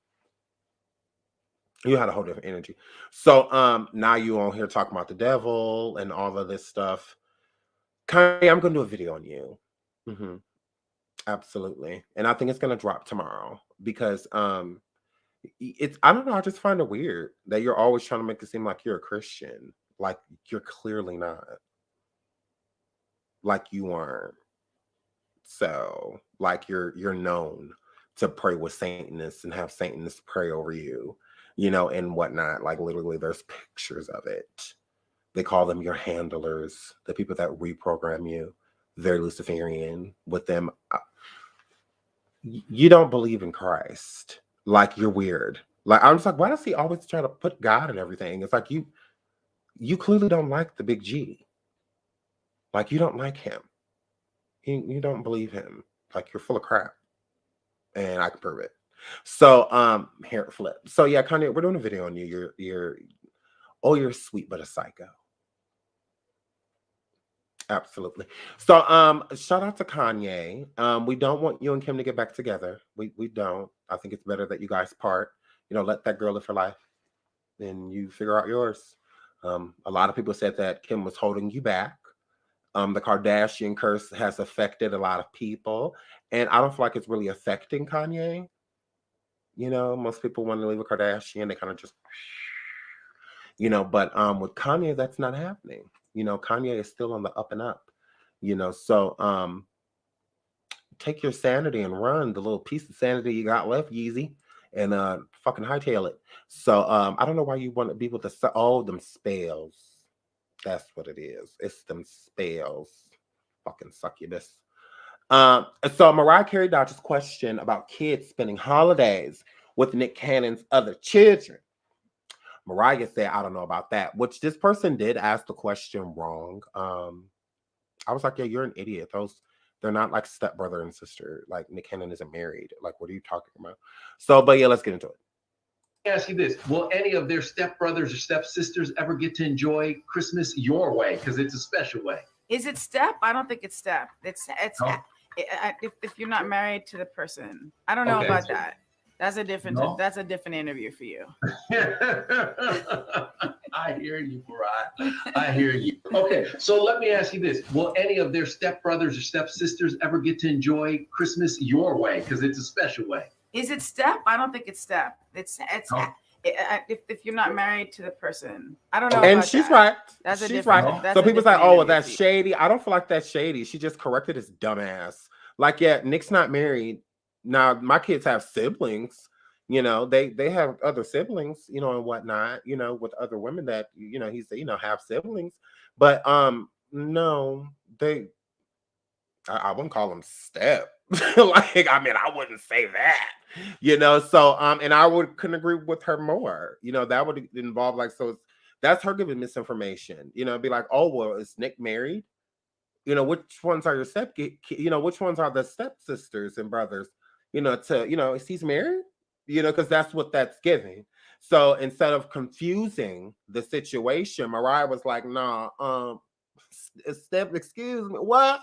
You had a whole different energy. So now you on here talking about the devil and all of this stuff. Kanye, I'm gonna do a video on you. Mm-hmm. Absolutely. And I think it's gonna drop tomorrow because it's I don't know, I just find it weird that you're always trying to make it seem like you're a Christian. Like you're clearly not. Like you aren't. So like you're known to pray with Satanists and have Satanists pray over you. and whatnot. Like literally, there's pictures of it. They call them your handlers, the people that reprogram you. Very Luciferian with them. You don't believe in Christ. Like, you're weird. Like, I'm just like, why does he always try to put God in everything? It's like you clearly don't like the big G. Like, you don't like him. You don't believe him. Like, you're full of crap. And I can prove it. So, hair flip. So yeah, Kanye, we're doing a video on you. You're sweet but a psycho. Absolutely. So shout out to Kanye. We don't want you and Kim to get back together. We don't. I think it's better that you guys part. Let that girl live her life. Then you figure out yours. A lot of people said that Kim was holding you back. The Kardashian curse has affected a lot of people. And I don't feel like it's really affecting Kanye. Most people want to leave a Kardashian. They kind of just, but with Kanye, that's not happening. Kanye is still on the up and up, so take your sanity and run the little piece of sanity you got left, Yeezy, and fucking hightail it. So I don't know why you want to be with them spells. That's what it is. It's them spells. Fucking succubus. So Mariah Carey dodges question about kids spending holidays with Nick Cannon's other children. Mariah said, I don't know about that, which this person did ask the question wrong. I was like, yeah, you're an idiot. They're not like stepbrother and sister. Like, Nick Cannon isn't married. Like, what are you talking about? So, but yeah, let's get into it. Let me ask you this. Will any of their stepbrothers or stepsisters ever get to enjoy Christmas your way? Because it's a special way. Is it step? I don't think it's step. It's No? if you're not married to the person. I don't know Okay. about that. That's a different No? that's a different interview for you. I hear you, Mariah. I hear you. Okay, so let me ask you this. Will any of their stepbrothers or stepsisters ever get to enjoy Christmas your way? Because it's a special way. Is it step? I don't think it's step. It's No? if you're not married to the person. I don't know. And about she's that. right. That's a She's different. right. That's So a people say, different oh, well, interview that's for you. shady. I don't feel like that's shady. She just corrected his dumbass. Like, yeah, Nick's not married. Now, my kids have siblings. They have other siblings, and whatnot, with other women that, he's, have siblings. But no, I wouldn't call them step. Like, I wouldn't say that, so and I couldn't agree with her more. That would involve that's her giving misinformation. Be like, oh, well, is Nick married? Which ones are your which ones are the stepsisters and brothers? Is he married? Because that's what that's giving. So instead of confusing the situation, Mariah was like, nah, step, excuse me, what?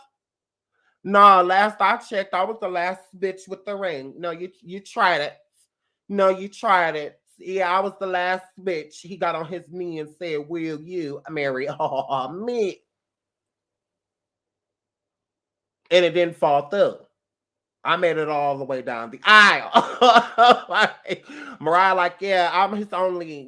No, last I checked, I was the last bitch with the ring. No, you tried it. No, you tried it. Yeah, I was the last bitch. He got on his knee and said, will you marry me? And it didn't fall through. I made it all the way down the aisle. Mariah, yeah, I'm his only,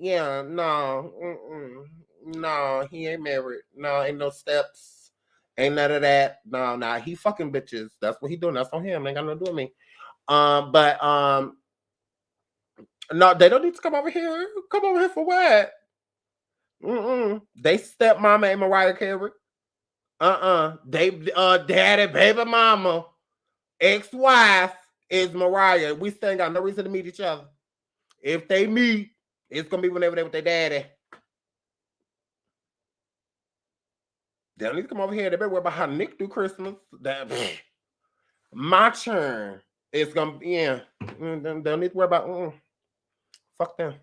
no, he ain't married. No, ain't no steps. Ain't none of that. No, he fucking bitches. That's what he doing. That's on him. Ain't got nothing to do with me. But no, they don't need to come over here. Come over here for what? They stepmama and Mariah Carey. They daddy, baby mama, ex-wife is Mariah. We still ain't got no reason to meet each other. If they meet, it's gonna be whenever they with their daddy. They don't need to come over here. They better worry about how Nick do Christmas. My turn. It's gonna be, yeah. They don't need to worry about, fuck them.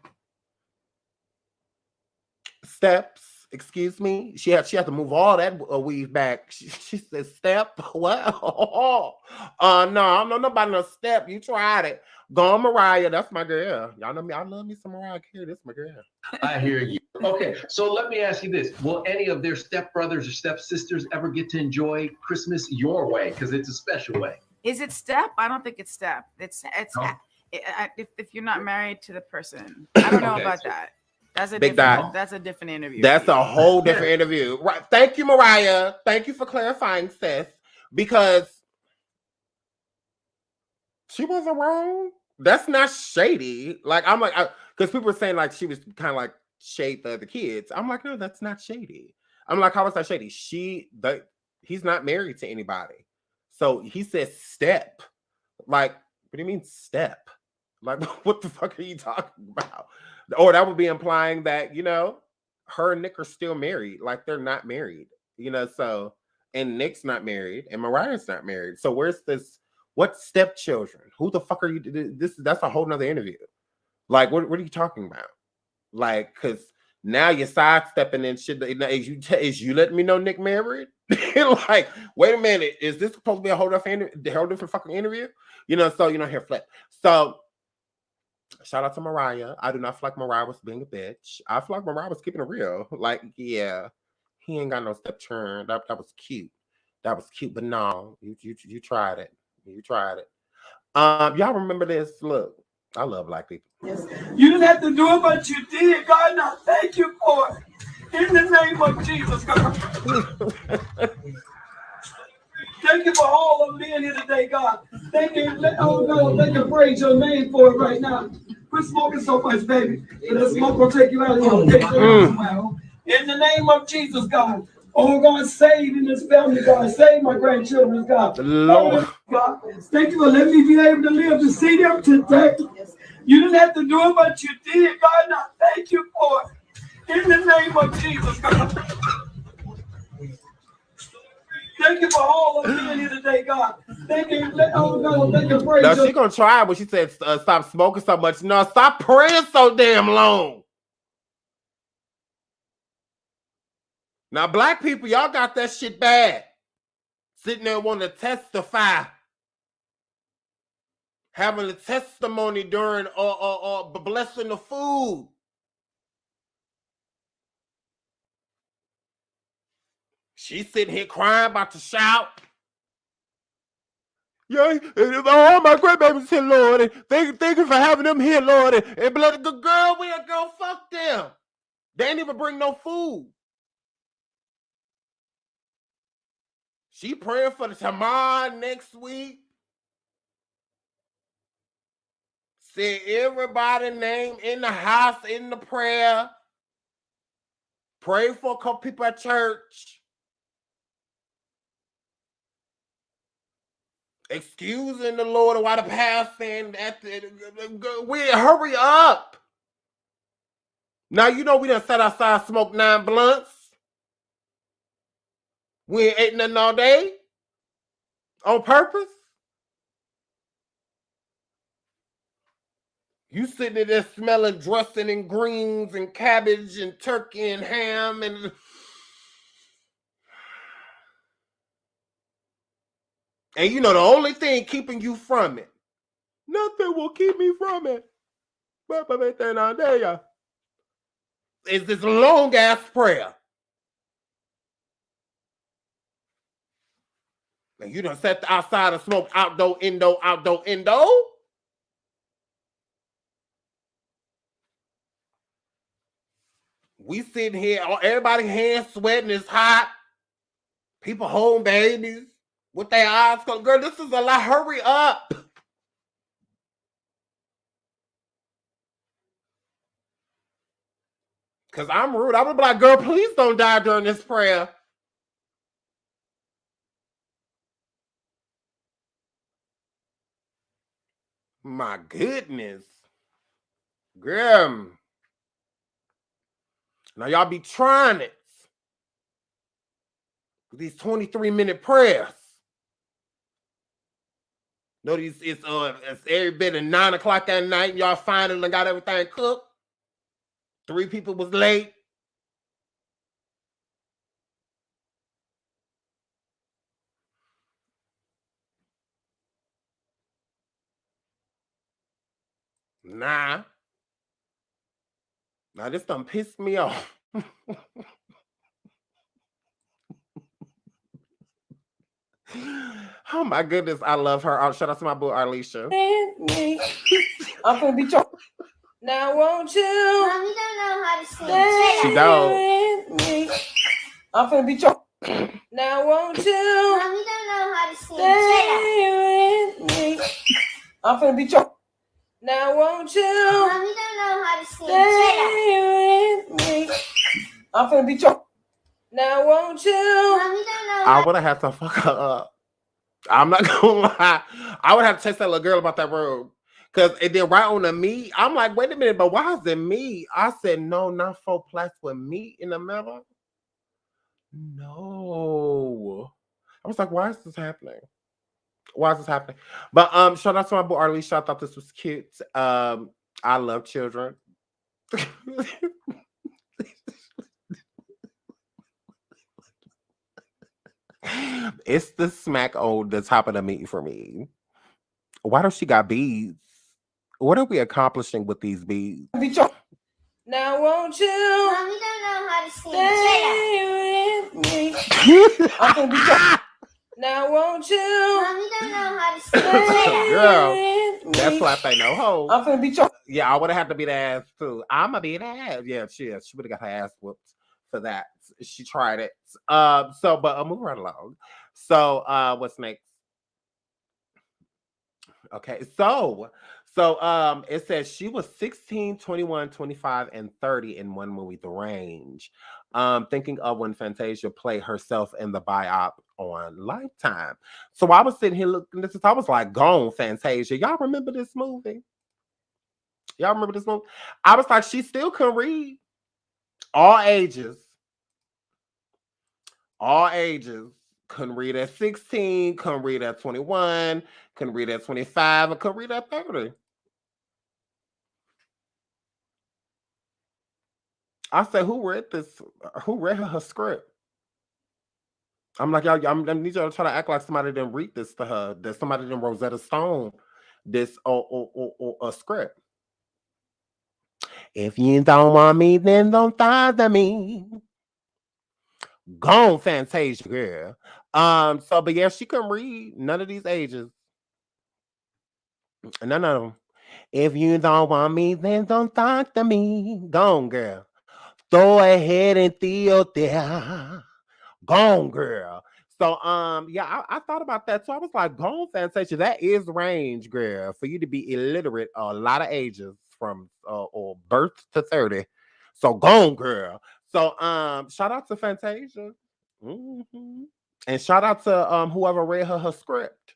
Steps, excuse me. She had to move all that weave back. She said, step, what? No, I don't know nobody no step. You tried it. Go on, Mariah. That's my girl. Y'all know me. I love me some Mariah Carey. This my girl. I hear you. Okay, so let me ask you this. Will any of their stepbrothers or stepsisters ever get to enjoy Christmas your way? Because it's a special way. Is it step? I don't think it's step. It's No? if you're not married to the person. I don't know Okay. about that. That's a Big different. Dot. That's a different interview. That's for you. a whole different interview. Right. Thank you, Mariah. Thank you for clarifying, sis. Because she wasn't wrong. That's not shady. Like, I'm like, because people were saying like she was kind of like shade the other kids. I'm like, no, that's not shady. I'm like, how is that shady? He's not married to anybody. So he says step. Like, what do you mean step? Like, what the fuck are you talking about? Or that would be implying that, you know, her and Nick are still married. Like, they're not married, you know, so, and Nick's not married and Mariah's not married. So where's this? What stepchildren? Who the fuck are you? That's a whole nother interview. Like, what are you talking about? Like, because now you're sidestepping and shit. Is you letting me know Nick married? Like, wait a minute. Is this supposed to be a whole different fucking interview? You know, so, you know, here, flip. So, shout out to Mariah. I do not feel like Mariah was being a bitch. I feel like Mariah was keeping it real. Like, yeah, he ain't got no step turn. That was cute. That was cute. But no, you tried it. You tried it. Y'all remember this? Look, I love black people. Yes. You didn't have to do it, but you did. God, and I thank you for it. In the name of Jesus, God. Thank you for all of being here today, God. Thank you. Oh, God, thank you. Praise your name for it right now. Quit smoking so much, baby. The smoke will take you out of here. In the name of Jesus, God. Oh, God, save in this family, God. Save my grandchildren, God. Lord. God. Thank you for letting me be able to live to see them today. You didn't have to do it, but you did, God. And I thank you for it. In the name of Jesus, God. Thank you for all of being here today, God. Thank you. Oh, God, thank you. Praise no, she gonna try, but she said, stop smoking so much. No, stop praying so damn long. Now, black people, y'all got that shit bad. Sitting there wanting to testify. Having a testimony during blessing the food. She's sitting here crying, about to shout. Yeah, all my grandbabies here, Lord. And thank you for having them here, Lord. And bloody good girl, we a girl, fuck them. They ain't even bring no food. She praying for the tomorrow next week. Say everybody name in the house in the prayer. Pray for a couple people at church. Excusing the Lord while the pastor hurry up. Now you know we done sat outside, smoked 9 blunts. We ain't ate nothing all day. On purpose. You sitting there smelling dressing and greens and cabbage and turkey and ham and you know the only thing keeping you from it. Nothing will keep me from it. Is this long ass prayer. And you done sat outside and smoked outdoor, indoor, outdoor, indoor. We sitting here, everybody hands sweating, it's hot. People holding babies with their eyes closed. Girl, this is a lot. Hurry up. Because I'm rude. I would be like, girl, please don't die during this prayer. My goodness. Girl. Now y'all be trying it. These 23-minute prayers. Notice it's every bit of 9 o'clock at night. And y'all finally got everything cooked. 3 people was late. Nah. Now this done pissed me off. Oh my goodness, I love her. Oh, shout out to my boo Arlisha. I'm gonna be talking. Now won't you? Mommy don't know how to sing. She don't. I'm gonna be talking. Now won't you? Mommy don't know how to sing. Stay with me. I'm gonna be talking. Now won't you Mommy don't know how to sing. stay with me? I'm finna beat your. Now won't you? Mommy don't know I would have had to fuck her up. I'm not gonna lie. I would have to chase that little girl about that room. Cause it did right on the meat. I'm like, wait a minute, but why is it meat? I said, no, not 4 plates with meat in the middle. No. I was like, why is this happening? Why is this happening? But shout out to my boy Arlie. I thought this was cute. I love children. It's the smack on the top of the meat for me. Why does she got beads? What are we accomplishing with these beads? Now won't you? Mommy don't know how to sing. Stay with me. I'm finna beat your. Now won't you? Mommy don't know how to sing. Girl, that's why I say no ho. I'm finna beat your. Yeah, I would have had to beat ass too. I'ma beat ass. Yeah, she would have got her ass whooped for that. She tried it. But I'll move right along. So what's next? Okay, so it says she was 16, 21, 25, and 30 in one movie, The Range. Thinking of when Fantasia played herself in the biop on Lifetime. So I was sitting here looking at this, I was like, gone, Fantasia. Y'all remember this movie? Y'all remember this movie? I was like, she still can read. All ages. All ages. Couldn't read at 16, couldn't read at 21, couldn't read at 25, and couldn't read at 30. I said, who read this? Who read her script? I'm like, y'all, I need y'all to try to act like somebody didn't read this to her, that somebody didn't Rosetta Stone this a script. If you don't want me, then don't bother me. Gone, Fantasia, girl. But yeah, she couldn't read none of these ages. None of them. If you don't want me, then don't talk to me. Gone, girl. Throw ahead and throw there. Gone, girl. So yeah, I thought about that too. I was like, gone, Fantasia. That is range, girl, for you to be illiterate a lot of ages from or birth to 30. So gone, girl. So shout out to Fantasia. Mm-hmm. And shout out to whoever read her script.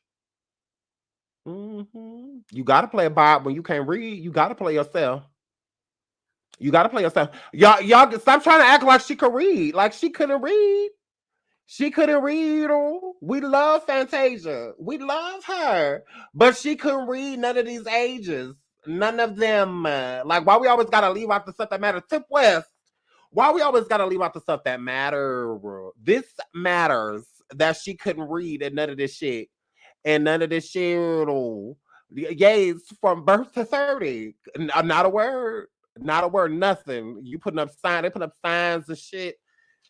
Mm-hmm. You gotta play a Bob when you can't read. You gotta play yourself. You gotta play yourself. Y'all stop trying to act like she could read. Like she couldn't read. She couldn't read. Oh, we love Fantasia. We love her, but she couldn't read none of these ages. None of them. Like why we always gotta leave out the stuff that matters. Tip West. Why we always gotta leave out the stuff that matter? This matters that she couldn't read and none of this shit. And none of this shit. Oh, yays from birth to 30. Not a word. Not a word. Nothing. You putting up signs. They put up signs and shit.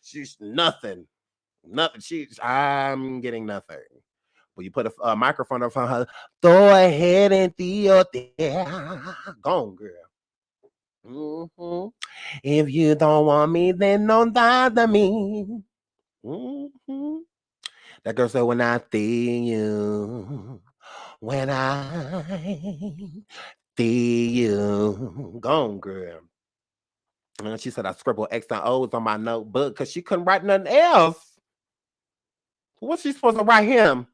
She's nothing. Nothing. I'm getting nothing. But you put a microphone up on her. Throw ahead and throw there. Gone, girl. Mm-hmm. If you don't want me, then don't bother me. Mm-hmm. That girl said, when I see you, when I see you. Gone, girl. And she said, I scribbled X and O's on my notebook because she couldn't write nothing else. What's she supposed to write him?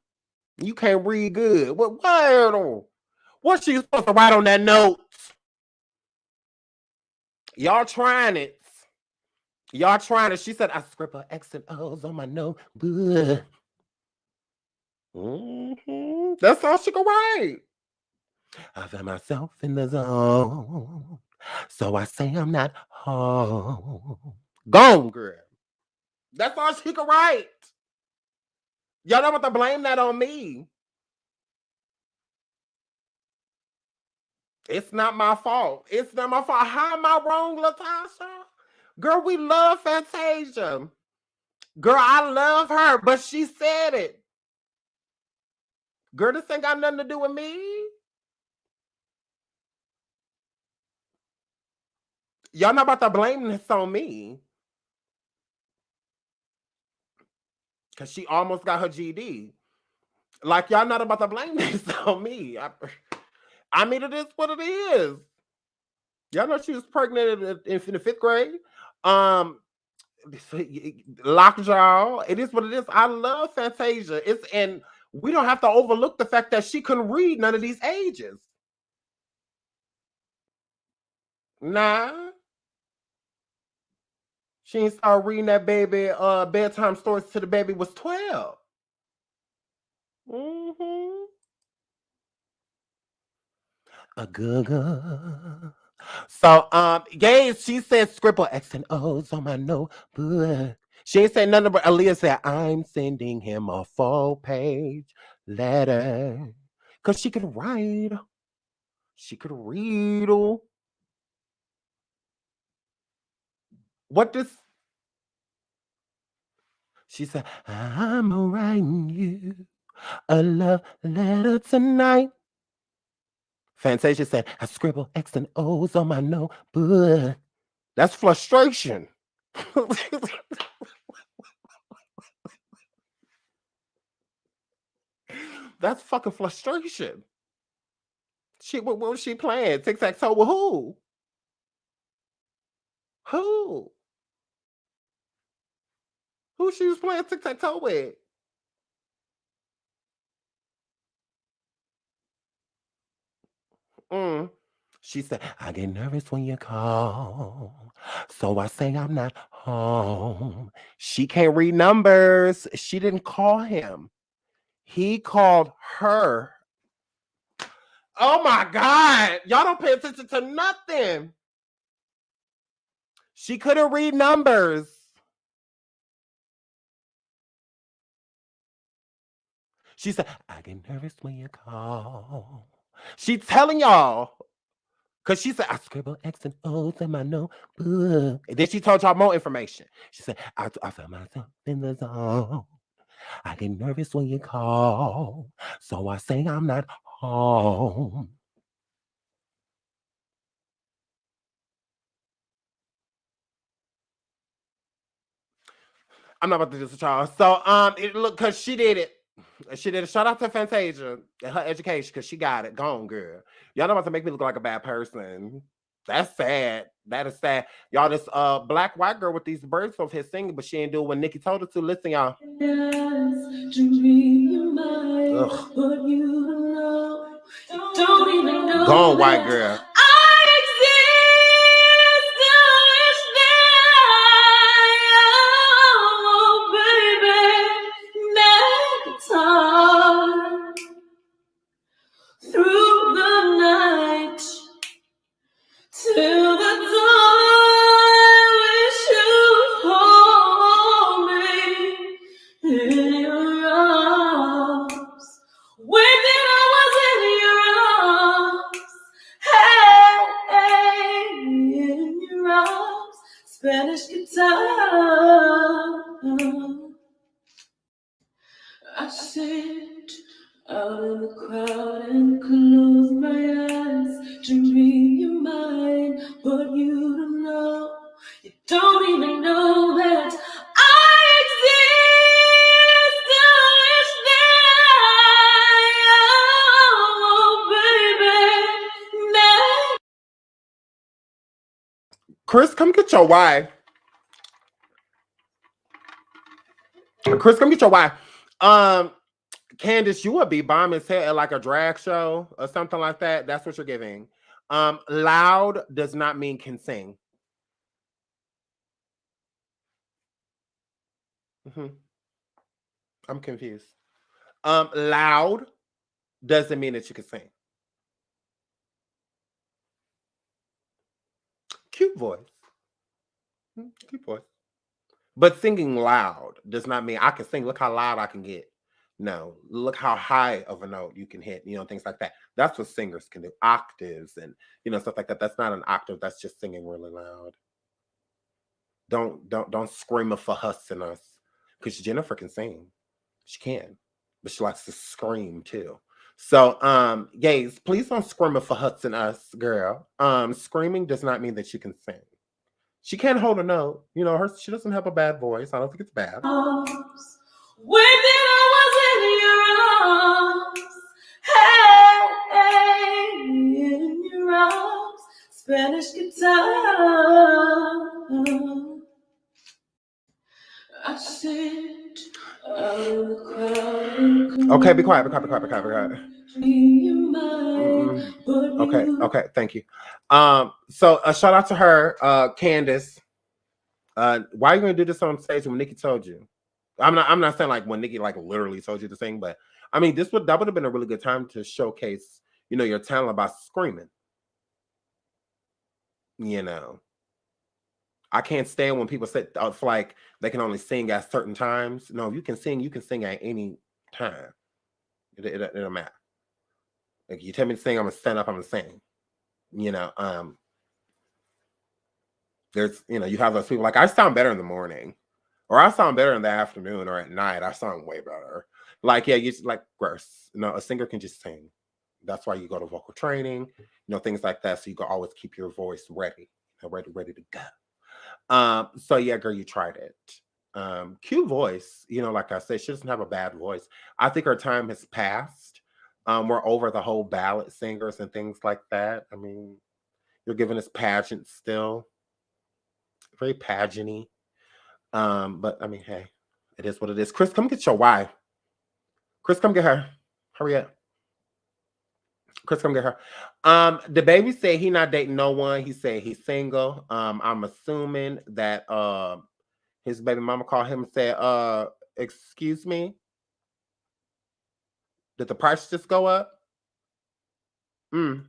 You can't read good. What's she supposed to write on that note? Y'all trying it. Y'all trying it. She said, I scribbled X and O's on my notebook. Mm-hmm. That's all she can write. I found myself in the zone. So I say I'm not home. Gone, girl. That's all she can write. Y'all don't want to blame that on me. It's not my fault. It's not my fault. How am I wrong, Latasha? Girl, we love Fantasia. Girl, I love her, but she said it. Girl, this ain't got nothing to do with me. Y'all not about to blame this on me. Because she almost got her GD. Like, y'all not about to blame this on me. I mean, it is what it is. Y'all know she was pregnant in the 5th grade. Lockjaw. It is what it is. I love Fantasia. And we don't have to overlook the fact that she couldn't read none of these ages. Nah. She ain't started reading that baby bedtime stories till the baby was 12. Mm-hmm. A good. So, Gaze, she said scribble X and O's on my notebook. She ain't said nothing but Aaliyah said, I'm sending him a 4-page letter. Because she could write. She could read. What this? She said, I'm writing you a love letter tonight. Fantasia said, I scribble X and O's on my notebook. That's frustration. That's fucking frustration. What was she playing? Tic-tac-toe with who? Who? Who she was playing tic-tac-toe with? She said, I get nervous when you call, so I say I'm not home. She can't read numbers. She didn't call him. He called her. Oh my God. Y'all don't pay attention to nothing. She couldn't read numbers. She said, I get nervous when you call. She telling y'all. Because she said, I scribble X and O's in my notebook. And then she told y'all more information. She said, I feel myself in the zone. I get nervous when you call. So I say I'm not home. I'm not about to do this with y'all. So, look, because she did it. She did a shout out to Fantasia and her education because she got it. Gone, girl. Y'all not about to make me look like a bad person. That's sad. That is sad. Y'all, this black white girl with these birds over here singing, but she ain't do what Nikki told her to. Listen, y'all. Gone, white girl. Through the night till the dawn, wish you hold me in your arms. Within I was in your arms, hey, in your arms, Spanish guitar. I sit out in the crowd and close my eyes to read your mind, but you don't know, you don't even know that I exist to wish that, oh, baby. Chris, come get your wife. Chris, come get your wife. Candace, you would be bomb as hell at like a drag show or something like that. That's what you're giving. Loud does not mean can sing. I'm confused. Loud doesn't mean that you can sing. Cute voice. Cute voice. But singing loud does not mean I can sing. Look how loud I can get. No, look how high of a note you can hit, things like that. That's what singers can do. Octaves and, stuff like that. That's not an octave. That's just singing really loud. Don't scream for us and us. Because Jennifer can sing. She can. But she likes to scream too. So, gays, please don't scream for us and us, girl. Screaming does not mean that she can sing. She can't hold a note. She doesn't have a bad voice. I don't think it's bad. Within I was in your arms, hey, me in your arms, Spanish guitar. I sit out in the crowd. Okay, be quiet. Okay, thank you. So a shout out to her, Candace. Why are you gonna do this on stage when Nikki told you? I'm not saying like when Nikki like literally told you to sing, but I mean that would have been a really good time to showcase, your talent by screaming. I can't stand when people say like they can only sing at certain times. No, you can sing at any time. It don't matter. Like you tell me to sing, I'm gonna stand up, I'm gonna sing. There's you have those people like I sound better in the morning, or I sound better in the afternoon, or at night. I sound way better. Like you like gross. A singer can just sing. That's why you go to vocal training, things like that. So you can always keep your voice ready to go. So yeah, girl, you tried it. Cute voice, like I said, she doesn't have a bad voice. I think her time has passed. We're over the whole ballad singers and things like that. I mean, you're giving us pageants still. Very pageant-y. But I mean, hey, it is what it is. Chris, come get your wife. Chris, come get her. Hurry up. Chris, come get her. The baby said he not dating no one. He said he's single. I'm assuming that his baby mama called him and said, excuse me, did the price just go up? Did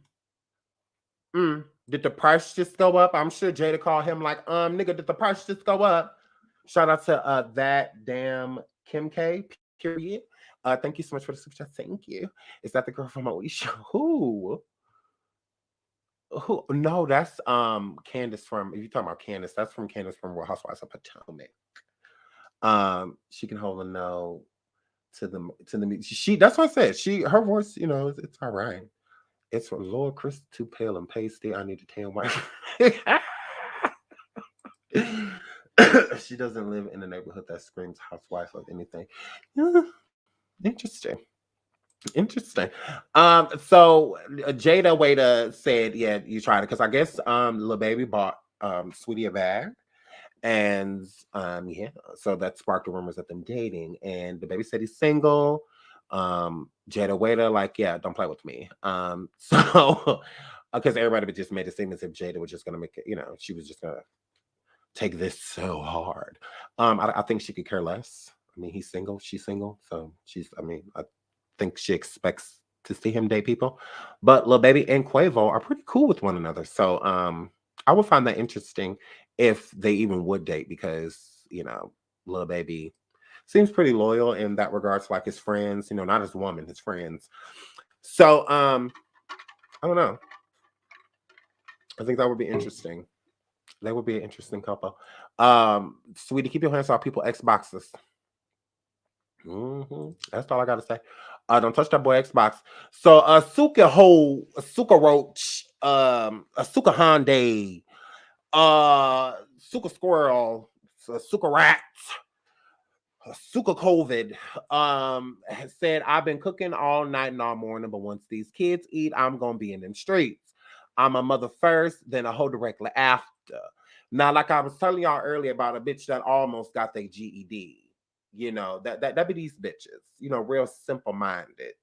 the price just go up? I'm sure Jada called him like, nigga, did the price just go up? Shout out to that damn Kim K, period. Thank you so much for the super chat. Thank you. Is that the girl from Alicia? Who? No, that's Candace from, if you're talking about Candace, that's from Candace from Real Housewives of Potomac. She can hold a no to the she, that's what I said. Her voice, it's all right. It's from Lord Chris, too pale and pasty. I need to tan white. She doesn't live in a neighborhood that screams housewife of anything. Interesting. So Jada Waiter said, yeah, you tried it because I guess Lil Baby bought Saweetie a bag. And yeah, so that sparked the rumors of them dating. And the baby said he's single. Jada Waiter, like, yeah, don't play with me. So because everybody just made it seem as if Jada was just gonna make it, she was just gonna take this so hard. I think she could care less. I mean, he's single, she's single, so I think she expects to see him date people. But Lil Baby and Quavo are pretty cool with one another. So I would find that interesting if they even would date because, Lil Baby seems pretty loyal in that regard to like his friends, not his woman, his friends. So I don't know. I think that would be interesting. They would be an interesting couple. Sweetie, keep your hands off people Xboxes. That's all I gotta say. Don't touch that boy Xbox. So Asuka Roach, Asuka Hyundai, Asuka Squirrel, Asuka Rats, Asuka COVID, has said, I've been cooking all night and all morning, but once these kids eat, I'm gonna be in them streets. I'm a mother first, then a hoe directly after. Now, like I was telling y'all earlier about a bitch that almost got their GED. That be these bitches, real simple-minded,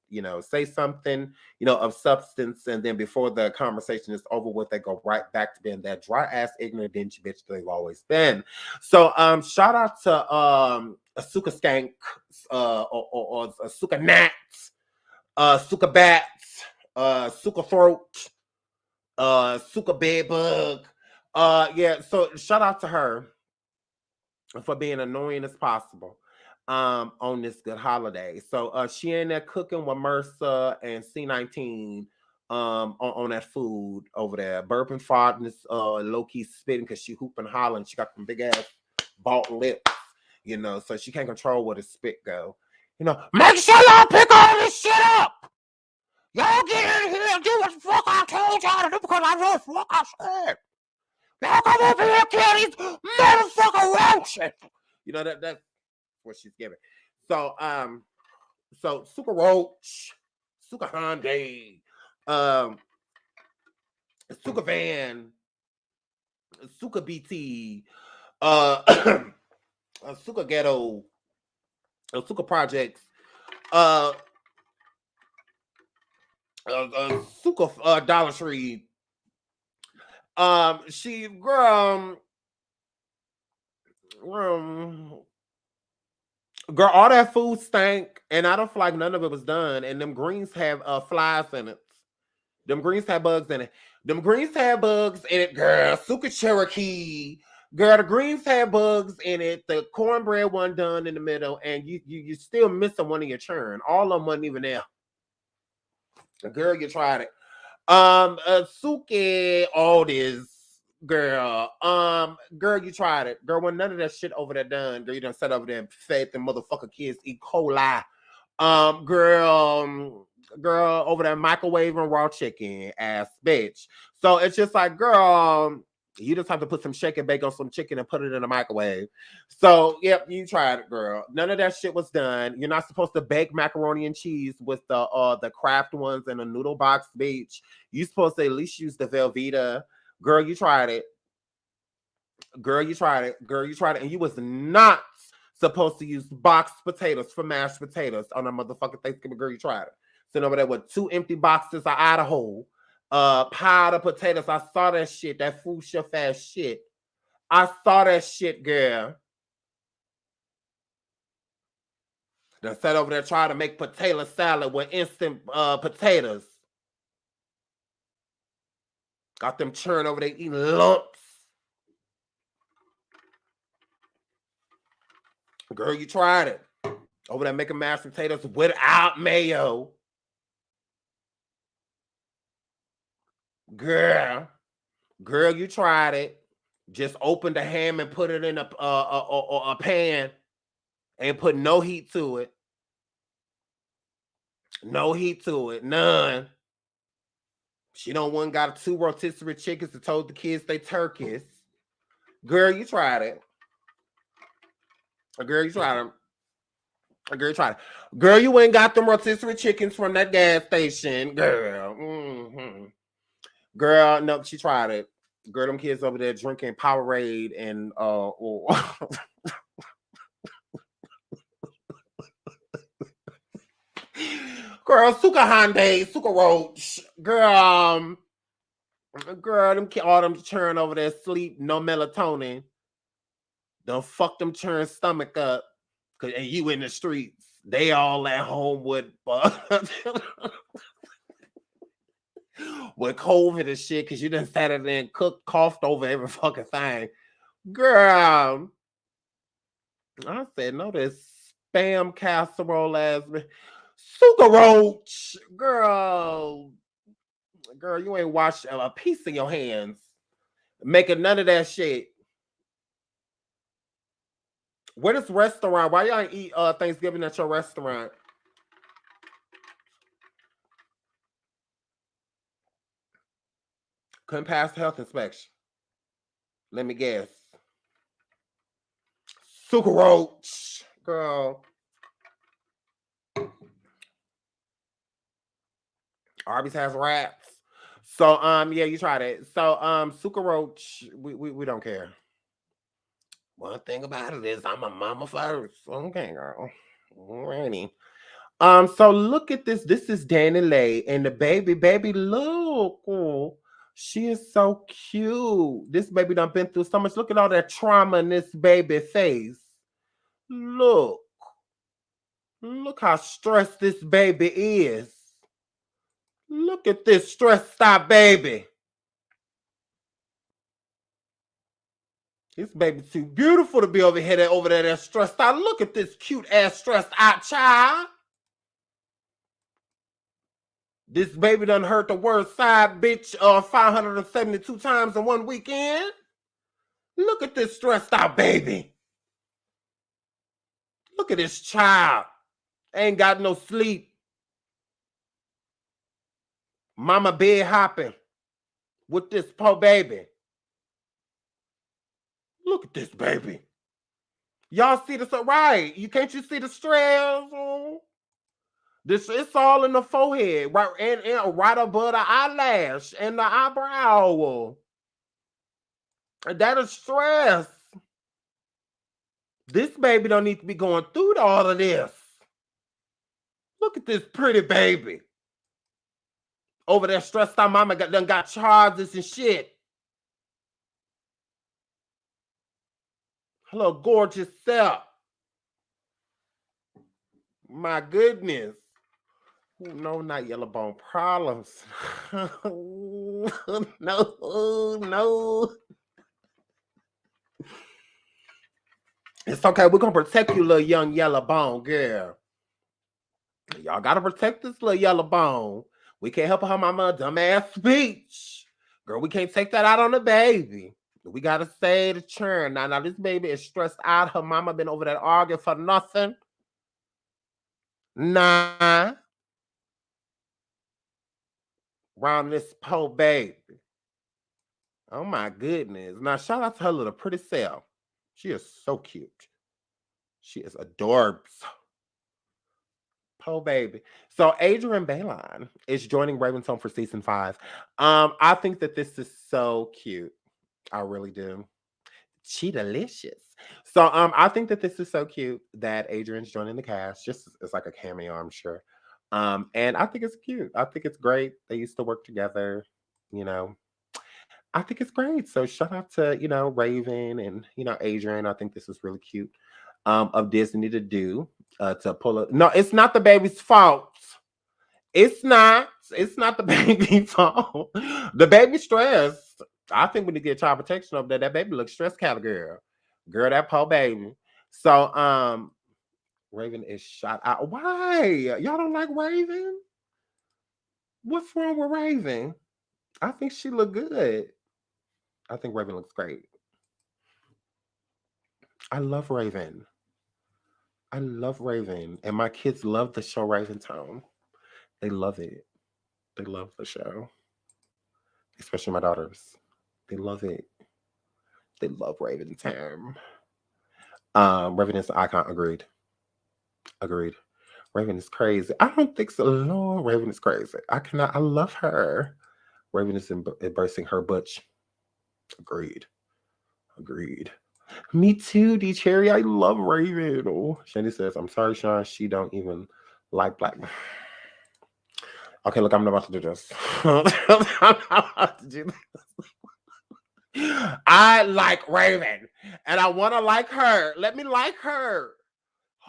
say something, of substance, and then before the conversation is over with, they go right back to being that dry-ass, ignorant, dingy bitch they've always been. So, shout out to Asuka Skank, or Asuka Gnats, Asuka Bats, Asuka Throat, Asuka Bedbug. Yeah, so shout out to her for being annoying as possible on this good holiday. So she in there cooking with Mercer and C19 on that food over there. Burping, farting, low-key spitting because she hooping, hollering. She got some big ass bald lips, so she can't control where the spit go. Make sure y'all pick all this shit up. Y'all get in here and do what the fuck I told y'all to do because I know what the fuck I said. Y'all come over here and kill these motherfucking roaches. That's what she's giving. So so Suka Roach, Suka Hyundai, Suka Van, Suka BT, Suka Ghetto, Suka Projects, uh, Suka Dollar Tree. She girl, girl, all that food stank, and I don't feel like none of it was done. And them greens have flies in it. Them greens had bugs in it. Them greens had bugs in it, girl. Suka Cherokee. Girl, the greens had bugs in it. The cornbread wasn't done in the middle, and you still missing one of your churn. All of them wasn't even there. Girl, you tried it. Suki, all this, girl. Girl, you tried it. Girl, when none of that shit over there done, girl, you done sat over there and fed the motherfucker kids E. coli. Girl, over there microwaving raw chicken, ass bitch. So it's just like, girl, you just have to put some shake and bake on some chicken and put it in the microwave. So, yep, you tried it, girl. None of that shit was done. You're not supposed to bake macaroni and cheese with the Kraft ones in a noodle box, bitch. You're supposed to at least use the Velveeta. Girl, you tried it. Girl, you tried it. Girl, you tried it. And you was not supposed to use boxed potatoes for mashed potatoes on a motherfucking Thanksgiving. Girl, you tried it. Sitting over there with 2 empty boxes of Idaho. Pile of potatoes. I saw that shit. That food chef ass shit. I saw that shit, girl. They sat over there trying to make potato salad with instant potatoes. Got them churn over there eating lumps. Girl, you tried it. Over there making mashed potatoes without mayo. Girl, you tried it. Just open the ham and put it in a pan and put no heat to it. No heat to it. None. She don't one got 2 rotisserie chickens and told the kids they turkeys. Girl, you tried it. Girl, you tried them. Girl, you tried it. Girl, you ain't got them rotisserie chickens from that gas station. Girl. Mm-hmm. Girl, no, she tried it. Girl, them kids over there drinking Powerade and girl, Suka Hyundai, Suka Roach. Girl, them all them churn over there sleep, no melatonin. Don't fuck them churn stomach up. And you in the streets. They all at home with with COVID and shit, because you done sat in there and coughed over every fucking thing. Girl, I said, no, this spam casserole ass Suka Roach. Girl, you ain't washed a piece in your hands. Making none of that shit. Where this restaurant? Why y'all ain't eat Thanksgiving at your restaurant? Couldn't pass the health inspection. Let me guess. Suka Roach. Girl. Arby's has rats. So yeah, you tried it. So Suka Roach, we don't care. One thing about it is I'm a mama first. Okay, girl. Alrighty. So look at this. This is Danny Lay and the baby. Baby, look. Oh, she is so cute. This baby done been through so much. Look at all that trauma in this baby face. Look. Look how stressed this baby is. Look at this stressed out baby. This baby too beautiful to be over there that's stressed out. Look at this cute ass stressed out child. This baby done heard the word side bitch 572 times in one weekend. Look at this stressed out baby. Look at this child. Ain't got no sleep. Mama bed hopping with this poor baby. Look at this baby. Y'all see this right? You see the stress? This it's all in the forehead, right, and right above the eyelash and the eyebrow. That is stress. This baby don't need to be going through all of this. Look at this pretty baby. Over there stressed out mama done got charges and shit. Hello, gorgeous self. My goodness. Ooh, no, not yellow bone problems. No. It's okay. We're going to protect you, little young yellow bone, girl. Y'all got to protect this little yellow bone. We can't help her mama dumbass speech. Girl, we can't take that out on the baby. We got to say the churn. Now, this baby is stressed out. Her mama been over there arguing for nothing. Nah. Around this poor baby. Oh, my goodness. Now, shout out to her little pretty self. She is so cute. She is adorable. Poor baby. So Adrian Bailon is joining Raven-Symone for season 5. I think that this is so cute. I really do. She delicious. So I think that this is so cute that Adrian's joining the cast. Just it's like a cameo, I'm sure. And I think it's cute. I think it's great. They used to work together, you know. I think it's great. So shout out to, you know, Raven and, you know, Adrian. I think this is really cute of Disney to do, to pull it. No, it's not the baby's fault. It's not the baby's fault. The baby's stressed. I think we need to get child protection over there. That baby looks stressed kind of girl. Girl, that poor baby. So, Raven is shot out. Why? Y'all don't like Raven? What's wrong with Raven? I think she look good. I think Raven looks great. I love Raven. I love Raven. And my kids love the show Raven-Symone. They love it. They love the show. Especially my daughters. They love it. They love Raven-Symone. Raven is an icon. Agreed. Raven is crazy. I don't think so. No, Raven is crazy. I love her. Raven is embracing her butch. Agreed. Me too, D Cherry. I love Raven. Oh, Shandy says, I'm sorry, Sean. She don't even like black. Okay, look, I'm not about to do this. I like Raven, and I want to like her. Let me like her.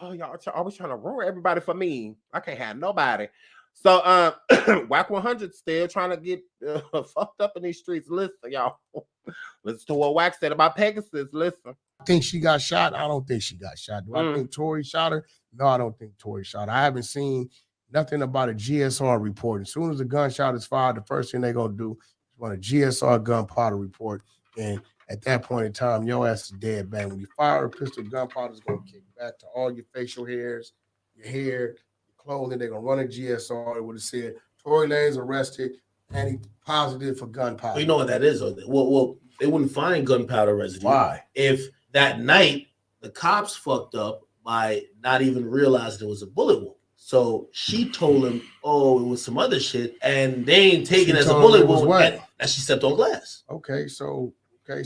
Oh, y'all always trying to roar everybody for me. I can't have nobody. So, Whack 100 still trying to get fucked up in these streets. Listen, y'all. Listen to what Whack said about Pegasus. Listen. I think she got shot. I don't think she got shot. Do I think Tory shot her? No, I don't think Tory shot her. I haven't seen nothing about a GSR report. As soon as the gunshot is fired, the first thing they're going to do is run a GSR gunpowder report. And at that point in time, your ass is dead bang. When you fire a pistol, gunpowder is going to kick back to all your facial hairs, your hair, your clothing. They're going to run a GSR. It would have said, Tory Lanez arrested and he positive for gunpowder. Well, you know what that is, though? Well, they wouldn't find gunpowder residue. Why? If that night the cops fucked up by not even realizing it was a bullet wound. So she told him, oh, it was some other shit, and they ain't taking it as a bullet wound. And she stepped on glass. Okay, so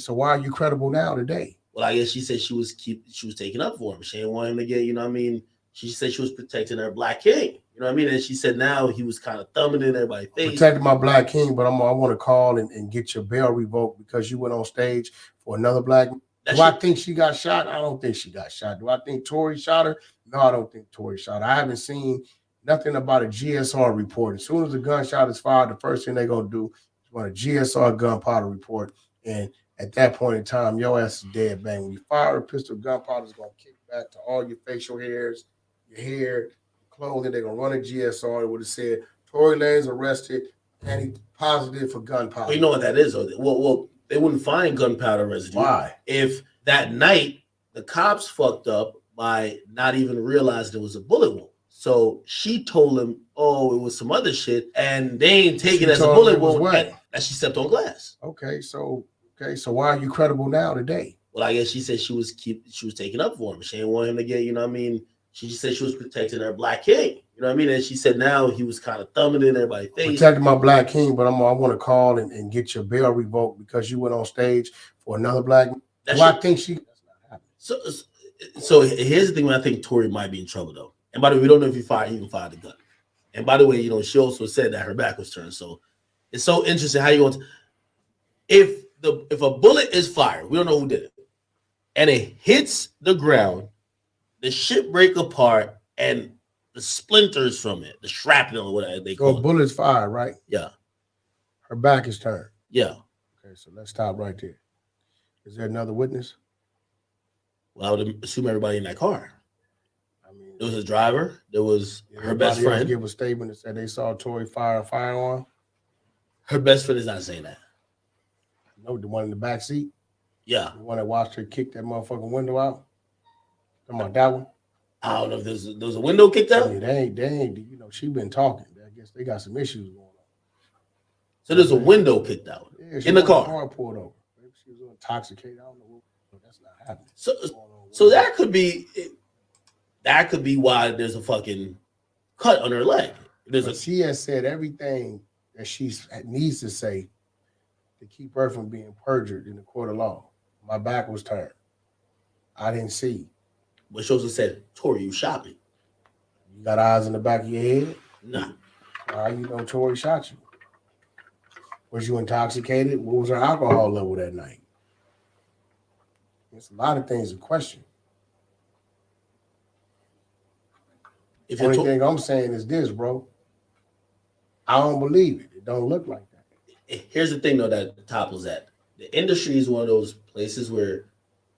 why are you credible now today? Well, I guess she said she was taking up for him. She didn't want him to get, you know what I mean? She said she was protecting her black king. You know what I mean? And she said now he was kind of thumbing in everybody's face. Protecting my black king, but I want to call and get your bail revoked because you went on stage for another black. Do I think she got shot? I don't think she got shot. Do I think Tory shot her? No, I don't think Tory shot her. I haven't seen nothing about a GSR report. As soon as the gunshot is fired, the first thing they're going to do is run a GSR gunpowder report. And at that point in time, your ass is dead bang. When you fire a pistol, gunpowder is going to kick back to all your facial hairs, your hair, your clothing. They're going to run a GSR. It would have said, Tory Lanez arrested and he positive for gunpowder. Well, you know what that is, though? Well, they wouldn't find gunpowder residue. Why? If that night the cops fucked up by not even realizing it was a bullet wound. So she told him, oh, it was some other shit, and they ain't taking it as a bullet wound. And she stepped on glass. Okay, so why are you credible now today? Well, I guess she said she was taking up for him. She didn't want him to get, you know what I mean? She said she was protecting her black king. You know what I mean? And she said now he was kind of thumbing in everybody's face. Protecting my black king, but I want to call and get your bail revoked because you went on stage for another black. I think she. So here's the thing. When I think Tory might be in trouble though. And by the way, we don't know if he even fired the gun. And by the way, you know, she also said that her back was turned. So it's so interesting how you going to, if a bullet is fired, we don't know who did it, and it hits the ground, the shit break apart, and the splinters from it, the shrapnel or whatever they call it. Bullet's fired, right? Yeah. Her back is turned. Yeah. Okay, so let's stop right there. Is there another witness? Well, I would assume everybody in that car. I mean, there was a driver. There was her best friend. Give a statement that said they saw Tory fire a firearm. Her best friend is not saying that. No, the one in the back seat. Yeah, the one that watched her kick that motherfucking window out. Come on, that one. I don't know if there's a window kicked out. I mean, they ain't. You know, she been talking. I guess they got some issues going on. So there's a window kicked out in the car. Car pulled over. Maybe she was intoxicated. I don't know. That's not happening. So that could be why there's a fucking cut on her leg. She has said everything that she needs to say to keep her from being perjured in the court of law. My back was turned. I didn't see. But she also said, Tory, you shot me. You got eyes in the back of your head? Nah. How you know Tory shot you? Was you intoxicated? What was her alcohol level that night? There's a lot of things to question. The only thing I'm saying is this, bro. I don't believe it. It don't look like that. Here's the thing, though, that topples that. The industry is one of those places where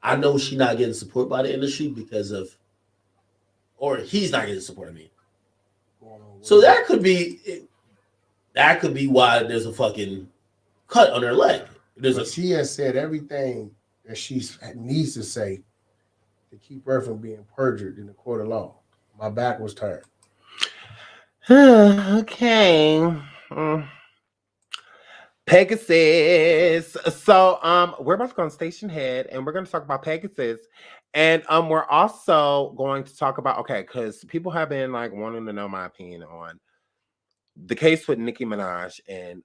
I know she's not getting support by the industry because of, or he's not getting support, I mean. So that could be why there's a fucking cut on her leg. She has said everything that she needs to say to keep her from being perjured in the court of law. My back was turned. Okay. Pegasus. So we're about to go on Station Head and we're going to talk about Pegasus. And we're also going to talk about, okay, because people have been like wanting to know my opinion on the case with Nicki Minaj and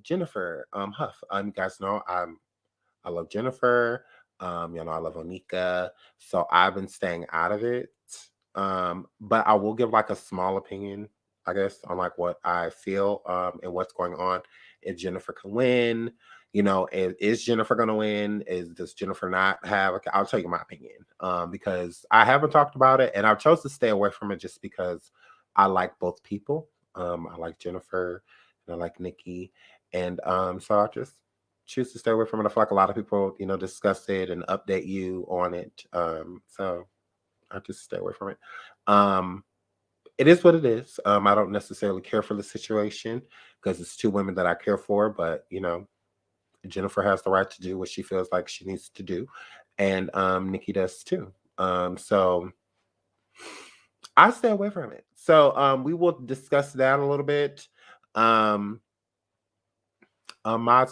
Jennifer Huff. You guys know I love Jennifer. You know, I love Onika. So I've been staying out of it. But I will give like a small opinion, I guess, on like what I feel and what's going on. If Jennifer can win, you know, is Jennifer going to win? Does Jennifer not have? Okay, I'll tell you my opinion because I haven't talked about it and I chose to stay away from it just because I like both people. I like Jennifer and I like Nicki. And so I just choose to stay away from it. I feel like a lot of people, you know, discuss it and update you on it. So I just stay away from it. It is what it is. I don't necessarily care for the situation because it's two women that I care for, but you know, Jennifer has the right to do what she feels like she needs to do, and Nicki does too. So I stay away from it. So we will discuss that a little bit. Mods,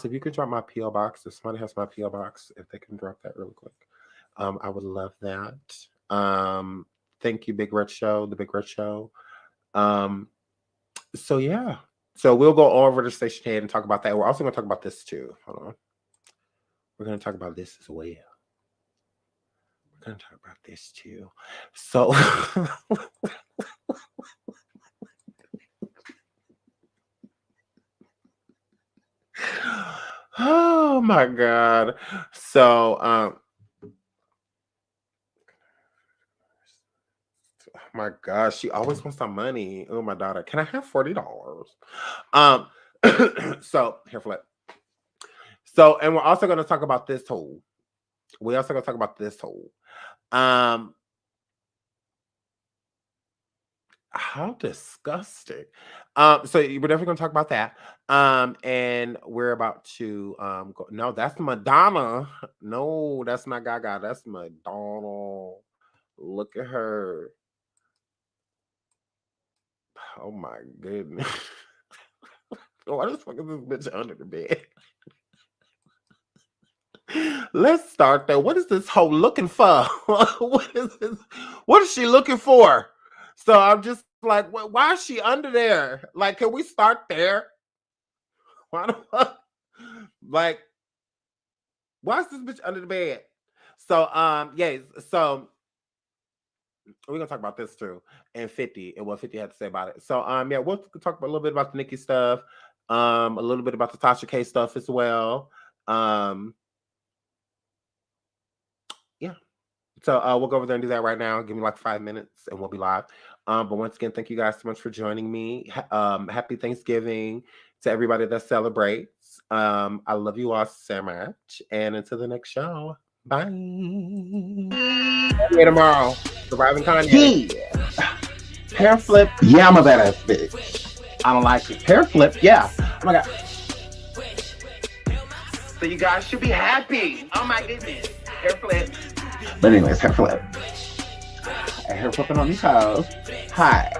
if you could drop my PO box, if somebody has my PO box, if they can drop that really quick, I would love that. Thank you, Big Red Show, the Big Red Show. So yeah, so we'll go over to Station Head and talk about that. We're also going to talk about this too. Hold on. We're going to talk about this as well. We're going to talk about this too. So oh my God. So oh my gosh, she always wants some money. Oh, my daughter. Can I have $40? So here, flip. So, and we're also going to talk about this tool. We also going to talk about this tool. How disgusting. So we're definitely going to talk about that. And we're about to go. No, that's Madonna. No, that's not Gaga. That's Madonna. Look at her. Oh my goodness. Why the fuck is this bitch under the bed? Let's start there. What is this hoe looking for? What is this? What is she looking for? So I'm just Like, why is she under there? Like, can we start there? Why the fuck? Like, why is this bitch under the bed? So, yeah, so we're gonna talk about this too, and 50 and what 50 had to say about it. So, yeah, we'll talk a little bit about the Nicki stuff, a little bit about the Tasha K stuff as well. Yeah. So we'll go over there and do that right now. Give me like 5 minutes and we'll be live. But once again, thank you guys so much for joining me. Happy Thanksgiving to everybody that celebrates. I love you all so much. And until the next show, bye. See you tomorrow. Surviving Kanye. Yeah. Hair flip. Yeah, I'm a badass bitch. I don't like it. Hair flip. Yeah. Oh my God. So you guys should be happy. Oh my goodness. Hair flip. But anyways, hair flip. Hair flipping on these hoes. Hi.